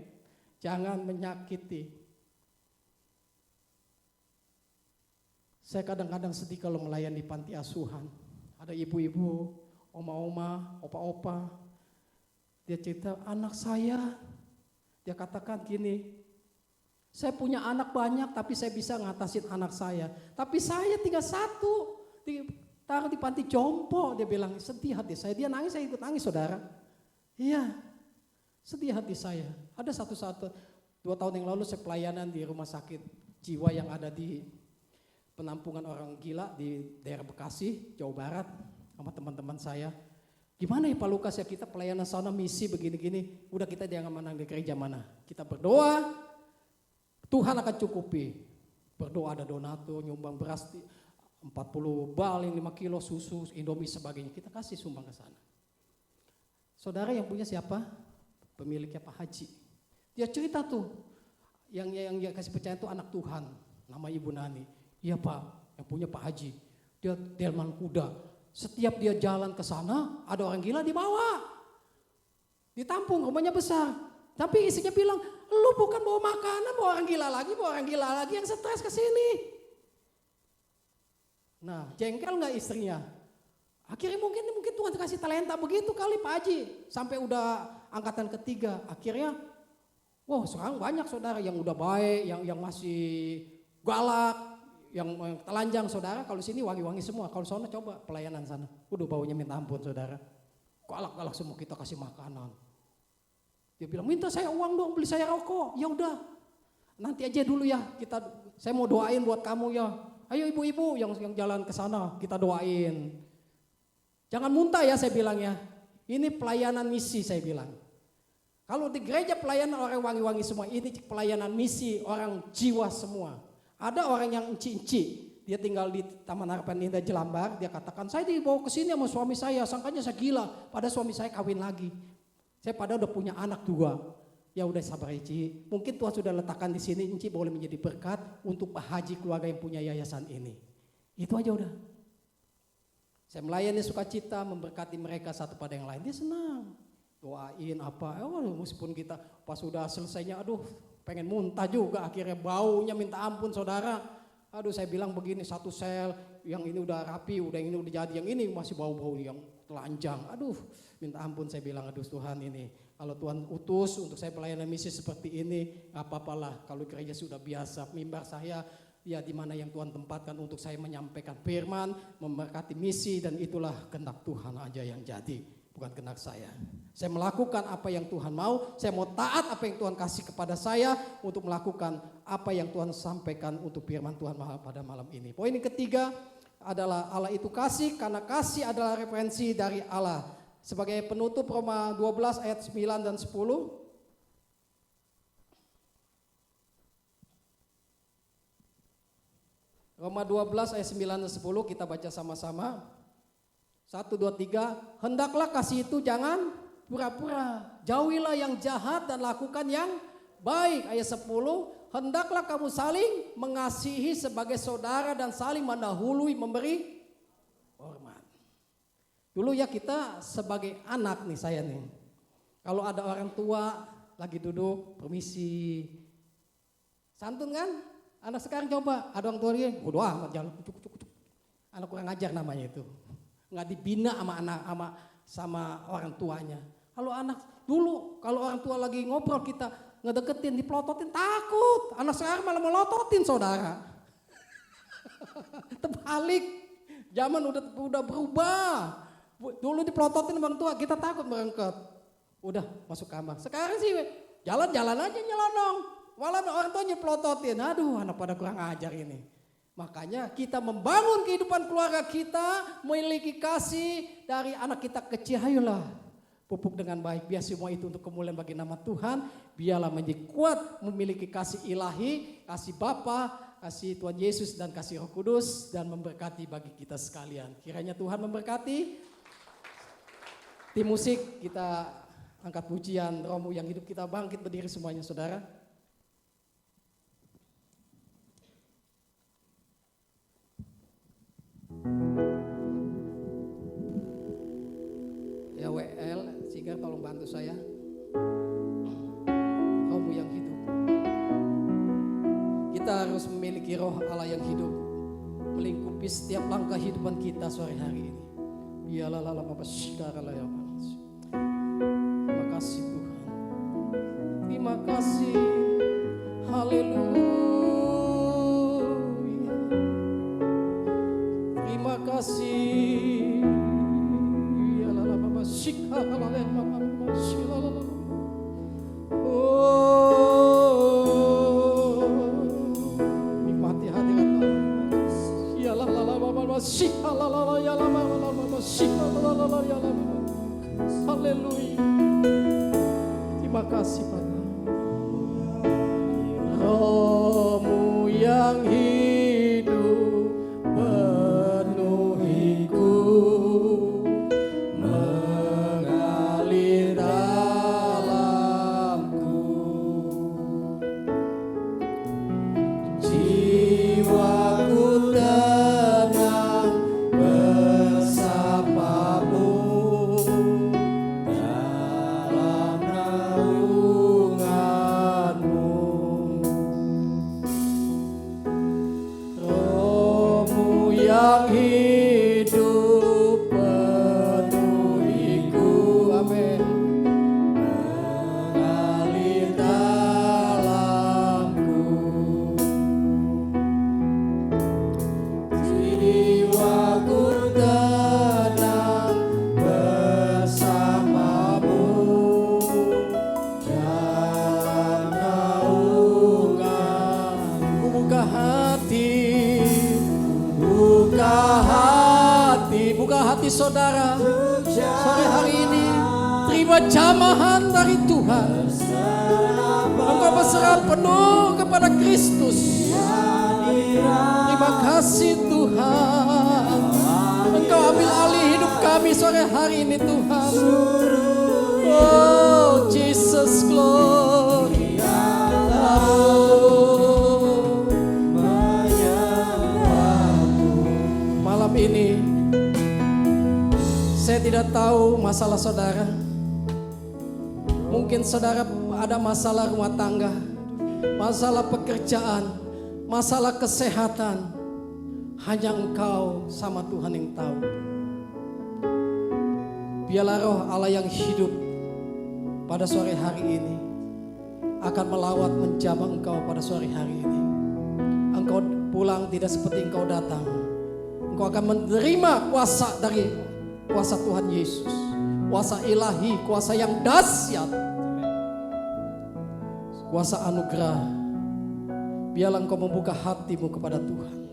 Jangan menyakiti. Saya kadang-kadang sedih kalau melayani panti asuhan. Ada ibu-ibu, oma-oma, opa-opa. Dia cerita, anak saya, dia katakan gini, saya punya anak banyak tapi saya bisa ngatasin anak saya. Tapi saya tinggal satu, taruh di panti jompo, dia bilang sedih hati saya. Dia nangis, saya ikut nangis saudara. Iya, sedih hati saya. Ada 2 tahun yang lalu saya pelayanan di rumah sakit jiwa yang ada di penampungan orang gila di daerah Bekasi, Jawa Barat sama teman-teman saya. Gimana ya Pak Lukas ya, kita pelayanan sana misi begini-gini. Udah kita jangan menang di gereja mana. Kita berdoa, Tuhan akan cukupi. Berdoa ada donatur, nyumbang beras 40 bal yang 5 kilo susu, Indomie sebagainya. Kita kasih sumbang ke sana. Saudara yang punya siapa? Pemiliknya Pak Haji. Dia cerita tuh, yang dia kasih percaya itu anak Tuhan, nama Ibu Nani. Iya Pak, yang punya Pak Haji. Dia delman kuda. Setiap dia jalan ke sana, ada orang gila dibawa. Ditampung, rumahnya besar. Tapi istrinya bilang, lu bukan bawa makanan, bawa orang gila lagi yang stres ke sini. Nah, jengkel nggak istrinya? Akhirnya mungkin Tuhan kasih talenta begitu kali Pak Haji. Sampai udah angkatan ketiga. Akhirnya, wow sekarang banyak saudara yang udah baik, yang masih galak, yang telanjang saudara. Kalau sini wangi-wangi semua. Kalau sana coba pelayanan sana. Udah baunya minta ampun saudara. Galak-galak semua, kita kasih makanan. Dia bilang, minta saya uang dong, beli saya rokok. Ya udah, nanti aja dulu ya. Saya mau doain buat kamu ya. Ayo ibu-ibu yang jalan ke sana, kita doain. Jangan muntah ya saya bilang ya. Ini pelayanan misi saya bilang. Kalau di gereja pelayanan orang wangi-wangi semua, ini pelayanan misi orang jiwa semua. Ada orang yang enci-enci. Dia tinggal di Taman Harapan Indah Jelambar, dia katakan saya dibawa ke sini sama suami saya, sangkanya saya gila. Padahal suami saya kawin lagi. Saya padahal udah punya anak 2. Ya udah sabar Ici. Mungkin Tuhan sudah letakkan di sini, Ici boleh menjadi berkat untuk Pak Haji keluarga yang punya yayasan ini. Itu aja udah. Saya melayani sukacita, memberkati mereka satu pada yang lain. Dia senang. Doain apa, meskipun kita pas sudah selesainya, aduh pengen muntah juga. Akhirnya baunya minta ampun saudara. Aduh saya bilang begini, satu sel, yang ini udah rapi, yang ini udah jadi, yang ini masih bau-bau yang telanjang. Aduh minta ampun saya bilang, aduh Tuhan ini. Kalau Tuhan utus untuk saya pelayanan misi seperti ini, gak apa-apalah. Kalau gereja sudah biasa, mimbar saya ya di mana yang Tuhan tempatkan untuk saya menyampaikan firman, memberkati misi, dan itulah kehendak Tuhan aja yang jadi, bukan kehendak saya. Saya melakukan apa yang Tuhan mau, saya mau taat apa yang Tuhan kasih kepada saya untuk melakukan apa yang Tuhan sampaikan untuk firman Tuhan pada malam ini. Poin yang ketiga adalah Allah itu kasih, karena kasih adalah referensi dari Allah. Sebagai penutup Roma 12 ayat 9 dan 10. Roma 12 ayat 9 dan 10 kita baca sama-sama. 1, 2, 3. Hendaklah kasih itu jangan pura-pura. Jauhilah yang jahat dan lakukan yang baik. Ayat 10. Hendaklah kamu saling mengasihi sebagai saudara dan saling mendahului memberi hormat. Dulu ya kita sebagai anak nih saya nih. Kalau ada orang tua lagi duduk permisi. Santun kan? Anak sekarang coba ada orang tua dia, udah amat jalan kucuk. Anak kurang ajar namanya itu. Nggak dibina sama anak sama orang tuanya. Kalau anak dulu kalau orang tua lagi ngobrol kita ngedeketin, dipelototin takut. Anak sekarang malah melototin saudara. Terbalik. Zaman udah berubah. Dulu dipelototin orang tua, kita takut merengket. Udah masuk kamar. Sekarang sih jalan-jalan aja nyelonong. Malah orang tua nyepelototin. Aduh anak pada kurang ajar ini. Makanya kita membangun kehidupan keluarga kita, memiliki kasih dari anak kita kecil. Ayolah pupuk dengan baik. Biar semua itu untuk kemuliaan bagi nama Tuhan. Biarlah menjadi kuat memiliki kasih ilahi, kasih Bapa, kasih Tuhan Yesus dan kasih Roh Kudus. Dan memberkati bagi kita sekalian. Kiranya Tuhan memberkati. Tim musik kita angkat pujian Romo yang hidup, kita bangkit berdiri semuanya saudara. Ya WL, Sigar tolong bantu saya. Romo yang hidup. Kita harus memiliki roh Allah yang hidup. Melingkupi setiap langkah kehidupan kita sore hari ini. Biarlah lama bersyukurlah ya Allah. Terima kasih Tuhan. Terima kasih. Haleluya. Terima kasih. Ya la mama shika la mama shila la. Oh. Nikmati hadirat Allah. Ya la mama shika la ya la mama shika la ya la. Haleluya. Terima kasih Bapa. Rohmu yang hidup penuhiku, mengalir dalamku. Jiwaku tenang bersamamu dalam hati saudara sore hari ini. Terima jamahan dari Tuhan. Engkau berserah penuh kepada Kristus. Terima kasih Tuhan. Engkau ambil alih hidup kami sore hari ini Tuhan. Oh Jesus, glory. Malam ini saya tidak tahu masalah saudara. Mungkin saudara ada masalah rumah tangga, masalah pekerjaan, masalah kesehatan. Hanya engkau sama Tuhan yang tahu. Biarlah roh Allah yang hidup pada sore hari ini akan melawat menjamah engkau pada sore hari ini. Engkau pulang tidak seperti engkau datang. Engkau akan menerima kuasa dari kuasa Tuhan Yesus. Kuasa ilahi, kuasa yang dahsyat. Kuasa anugerah. Biarlah engkau membuka hatimu kepada Tuhan.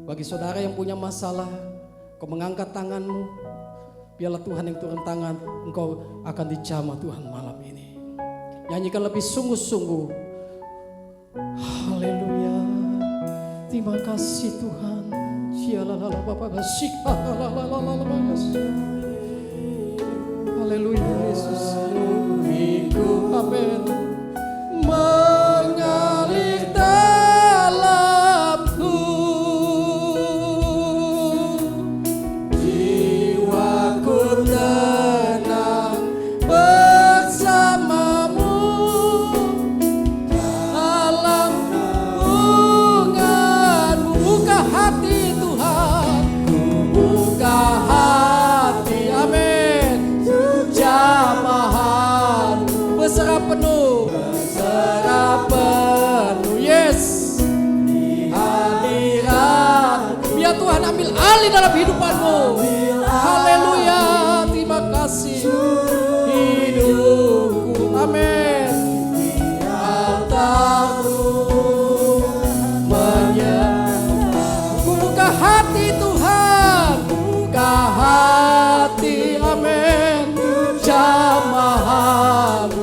Bagi saudara yang punya masalah, kau mengangkat tanganmu. Biarlah Tuhan yang turun tangan, engkau akan dijamah Tuhan malam ini. Nyanyikan lebih sungguh-sungguh. Haleluya. Terima kasih Tuhan. Haleluya Yesus. Amin. Mengalir dalamku, jiwaku tenang bersamamu. Dalam naunganmu, buka hati Tuhan, buka hati, amin. Jamahan berserah penuh, yes. Hadirat, biar Tuhan ambil alih dalam hidupanmu. Haleluya, terima kasih hidupku, amin. Altarmu menyembah, buka hati Tuhan, buka hati, amin. Jamahanmu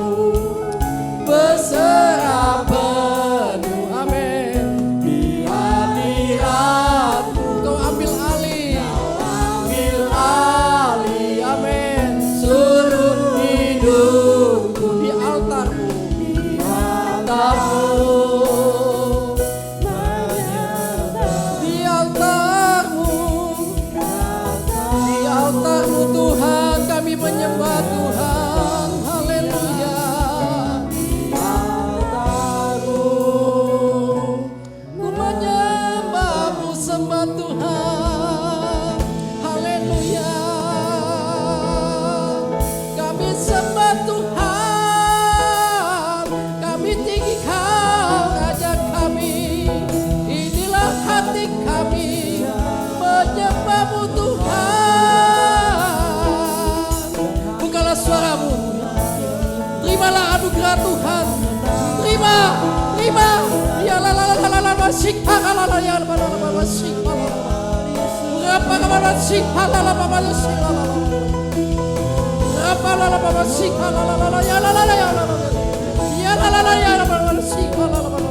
berserah penuh, amin. Di hadiratmu kau ambil alih, amin. Suruh hidupku di altarmu, di altarmu Tuhan kami menyembah Tuhan, haleluya. Ku menyembahmu, sembah Tuhan, haleluya. Kami sembah Tuhan, kami tinggikan Raja kami. Inilah hati kami menyembahmu Tuhan. Bukalah suaramu, terimalah anugerah Tuhan. Terima. Ya la la la la la masik la la la ya la la la masik la la. Berapa kamu masik la la la masik la la la. Berapa la la masik la la la la ya la la la ya la la. Ya la la la ya la la masik la la la.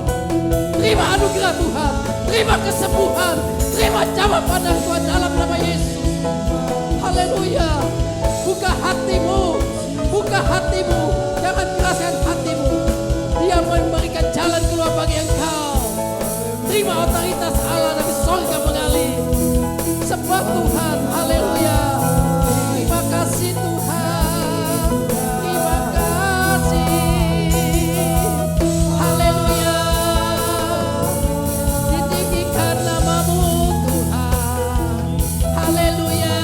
Terima anugerah Tuhan, terima kesembuhan, terima jawaban dari Tuhan dalam nama Yesus. Haleluya. Buka hatimu, jangan keraskan hatimu. Dia memberikan jalan keluar bagi engkau. Terima otoritas Allah dari sorga mengalir. Sembah Tuhan, haleluya. Terima kasih Tuhan, terima kasih, haleluya. Ditinggikan namamu Tuhan, haleluya.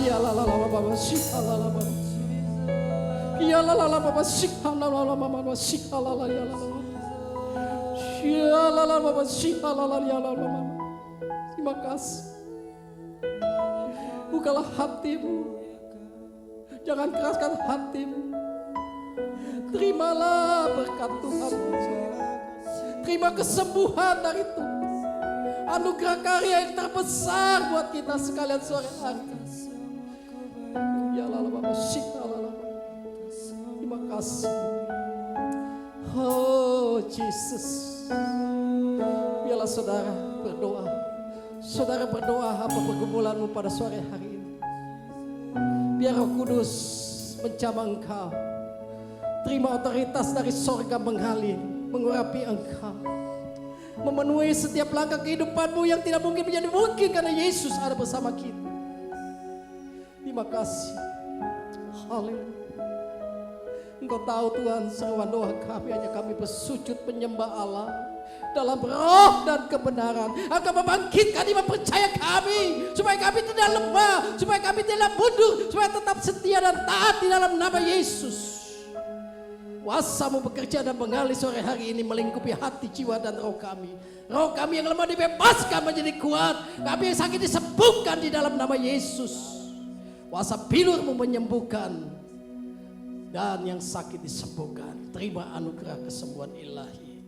Ya la la la baba sih la la la baba. Ya la la la baba sih la la la baba sih la la la ya la la. Ya la la baba sih la la la ya la la. Terima kasih. Bukalah hatimu, jangan keraskan hatimu. Terimalah berkat Tuhan. terima kesembuhan dari Tuhan. Anugerah karya yang terbesar buat kita sekalian sore hari. Ya Allah, terima kasih. Oh Jesus. Biarlah saudara berdoa. Saudara berdoa apa pergumulanmu pada sore hari ini. Biar Roh Kudus menjamah engkau. Terima otoritas dari sorga mengalir, mengurapi engkau. Memenuhi setiap langkah kehidupanmu yang tidak mungkin menjadi mungkin karena Yesus ada bersama kita. Terima kasih. Haleluya. Engkau tahu Tuhan, seruan doa kami hanya kami bersujud menyembah Allah dalam roh dan kebenaran. Engkau membangkitkan iman percaya kami supaya kami tidak lemah, supaya kami tidak mundur, supaya tetap setia dan taat di dalam nama Yesus. Kuasa-Mu bekerja dan mengalir sore hari ini melingkupi hati, jiwa dan roh kami. Roh kami yang lemah dibebaskan menjadi kuat. Kami yang sakit disembuhkan di dalam nama Yesus. Kuasa bilur-Mu menyembuhkan dan yang sakit disembuhkan. Terima anugerah kesembuhan ilahi.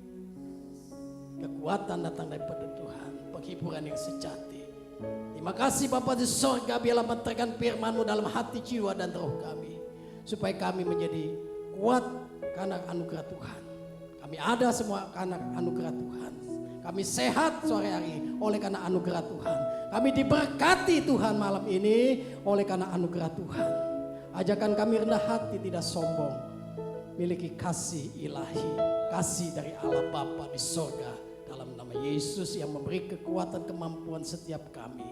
Kekuatan datang daripada Tuhan, penghiburan yang sejati. Terima kasih Bapa di sorga, biarlah menterangkan firman-Mu dalam hati, jiwa dan roh kami. Supaya kami menjadi kuat karena anugerah Tuhan. Kami ada semua karena anugerah Tuhan. Kami sehat sore hari oleh karena anugerah Tuhan. Kami diberkati Tuhan malam ini oleh karena anugerah Tuhan. Ajakan kami rendah hati, tidak sombong. Miliki kasih ilahi, kasih dari Allah Bapa di sorga. Dalam nama Yesus yang memberi kekuatan kemampuan setiap kami.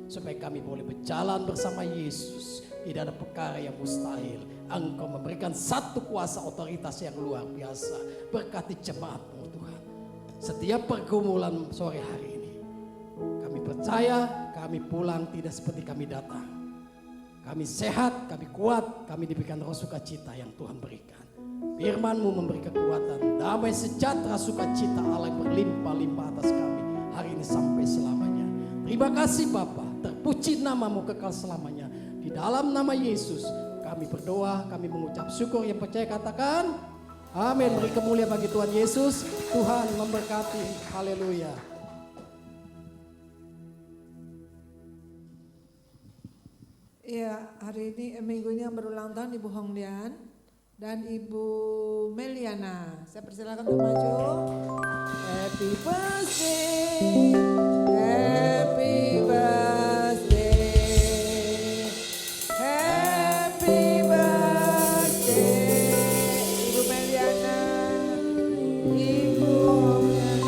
Supaya kami boleh berjalan bersama Yesus. Tidak ada perkara yang mustahil. Engkau memberikan satu kuasa otoritas yang luar biasa. Berkati jemaat-Mu Tuhan. Setiap pergumulan sore hari ini. Kami percaya kami pulang tidak seperti kami datang. Kami sehat, kami kuat, kami diberikan roh sukacita yang Tuhan berikan. Firman-Mu memberi kekuatan, damai sejahtera sukacita Allah yang berlimpah-limpah atas kami. Hari ini sampai selamanya. Terima kasih Bapa, terpuji nama-Mu kekal selamanya. Di dalam nama Yesus kami berdoa, kami mengucap syukur, yang percaya katakan amin. Beri kemuliaan bagi Tuhan Yesus. Tuhan memberkati. Haleluya. Iya, hari ini minggu ini yang berulang tahun Ibu Hong Lian dan Ibu Meliana. Saya persilakan untuk maju. Happy birthday, happy birthday, happy birthday, Ibu Meliana, Ibu Hong Lian.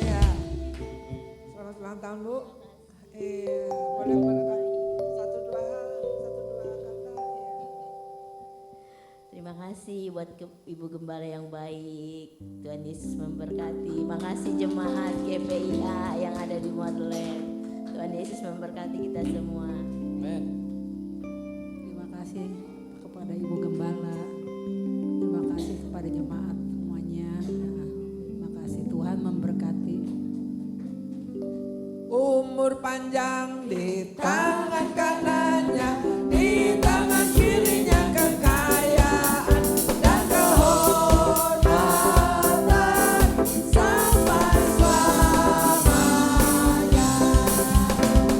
Ya, selamat ulang tahun Bu. Boleh satu dua kata. Terima kasih buat Ibu Gembala yang baik. Tuhan Yesus memberkati. Makasih jemaat GPIA yang ada di Motherland. Tuhan Yesus memberkati kita semua. Amen. Terima kasih kepada Ibu Gembala. Terima kasih kepada jemaat semuanya. Terima kasih, Tuhan memberkati. Umur panjang di tangan kanannya, di tangan kirinya kekayaan dan kehormatan sampai selamanya.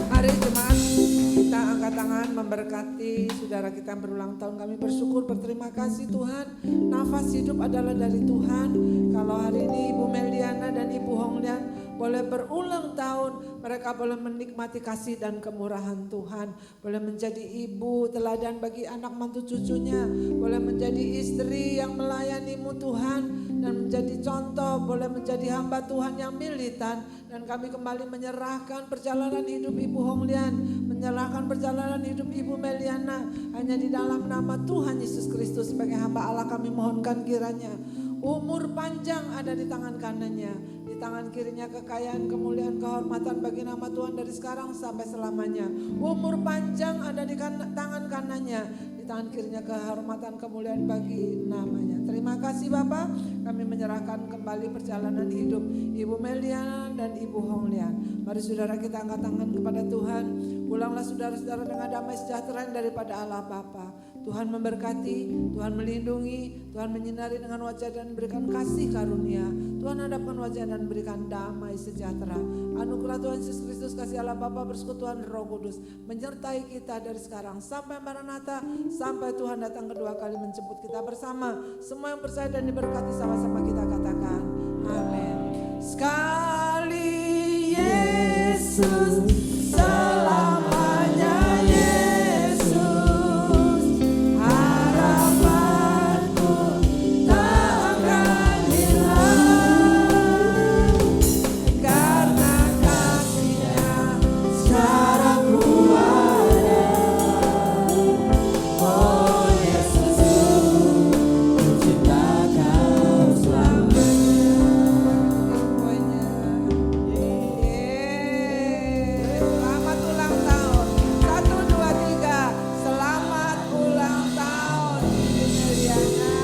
Mari jemaat kita angkat tangan memberkati saudara kita yang berulang tahun. Kami bersyukur, berterima kasih Tuhan. Nafas hidup adalah dari Tuhan. Kalau hari ini Ibu Meliana dan Ibu Hong Lian boleh berulang tahun, mereka boleh menikmati kasih dan kemurahan Tuhan, boleh menjadi ibu teladan bagi anak mantu cucunya, boleh menjadi istri yang melayanimu Tuhan dan menjadi contoh, boleh menjadi hamba Tuhan yang militan. Dan kami kembali menyerahkan perjalanan hidup Ibu Hong Lian, menyerahkan perjalanan hidup Ibu Meliana hanya di dalam nama Tuhan Yesus Kristus. Sebagai hamba Allah kami mohonkan kiranya umur panjang ada di tangan kanannya, di tangan kirinya kekayaan, kemuliaan, kehormatan bagi nama Tuhan dari sekarang sampai selamanya. Umur panjang ada di tangan kanannya, di tangan kirinya kehormatan, kemuliaan bagi namanya. Terima kasih Bapak, kami menyerahkan kembali perjalanan hidup Ibu Meliana dan Ibu Hong Lian. Mari saudara kita angkat tangan kepada Tuhan. Pulanglah saudara-saudara dengan damai sejahtera yang daripada Allah Bapa, Tuhan memberkati, Tuhan melindungi, Tuhan menyinari dengan wajah dan berikan kasih karunia. Tuhan hadapkan wajah dan berikan damai sejahtera. Anugerah Tuhan Yesus Kristus, kasih Allah Bapa, persekutuan Roh Kudus menyertai kita dari sekarang sampai Maranatha, sampai Tuhan datang kedua kali menjemput kita bersama. Semua yang percaya dan diberkati sama-sama kita katakan amin. Sekali Yesus, selamanya Yesus, harapanku tak akan hilang, karena kasih-Nya sekarang ku ada. Oh Yesus, ku cinta Kau selamanya. Selamat ulang tahun. 1, 2, 3. Selamat ulang tahun Ibu Meliana,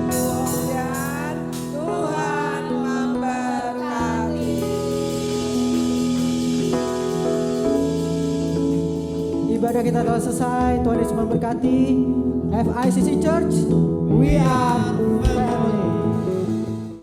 Ibu Ojan. Tuhan memberkati. Ibadah kita telah selesai. Tuhan Yesus memberkati. FICC Church, we are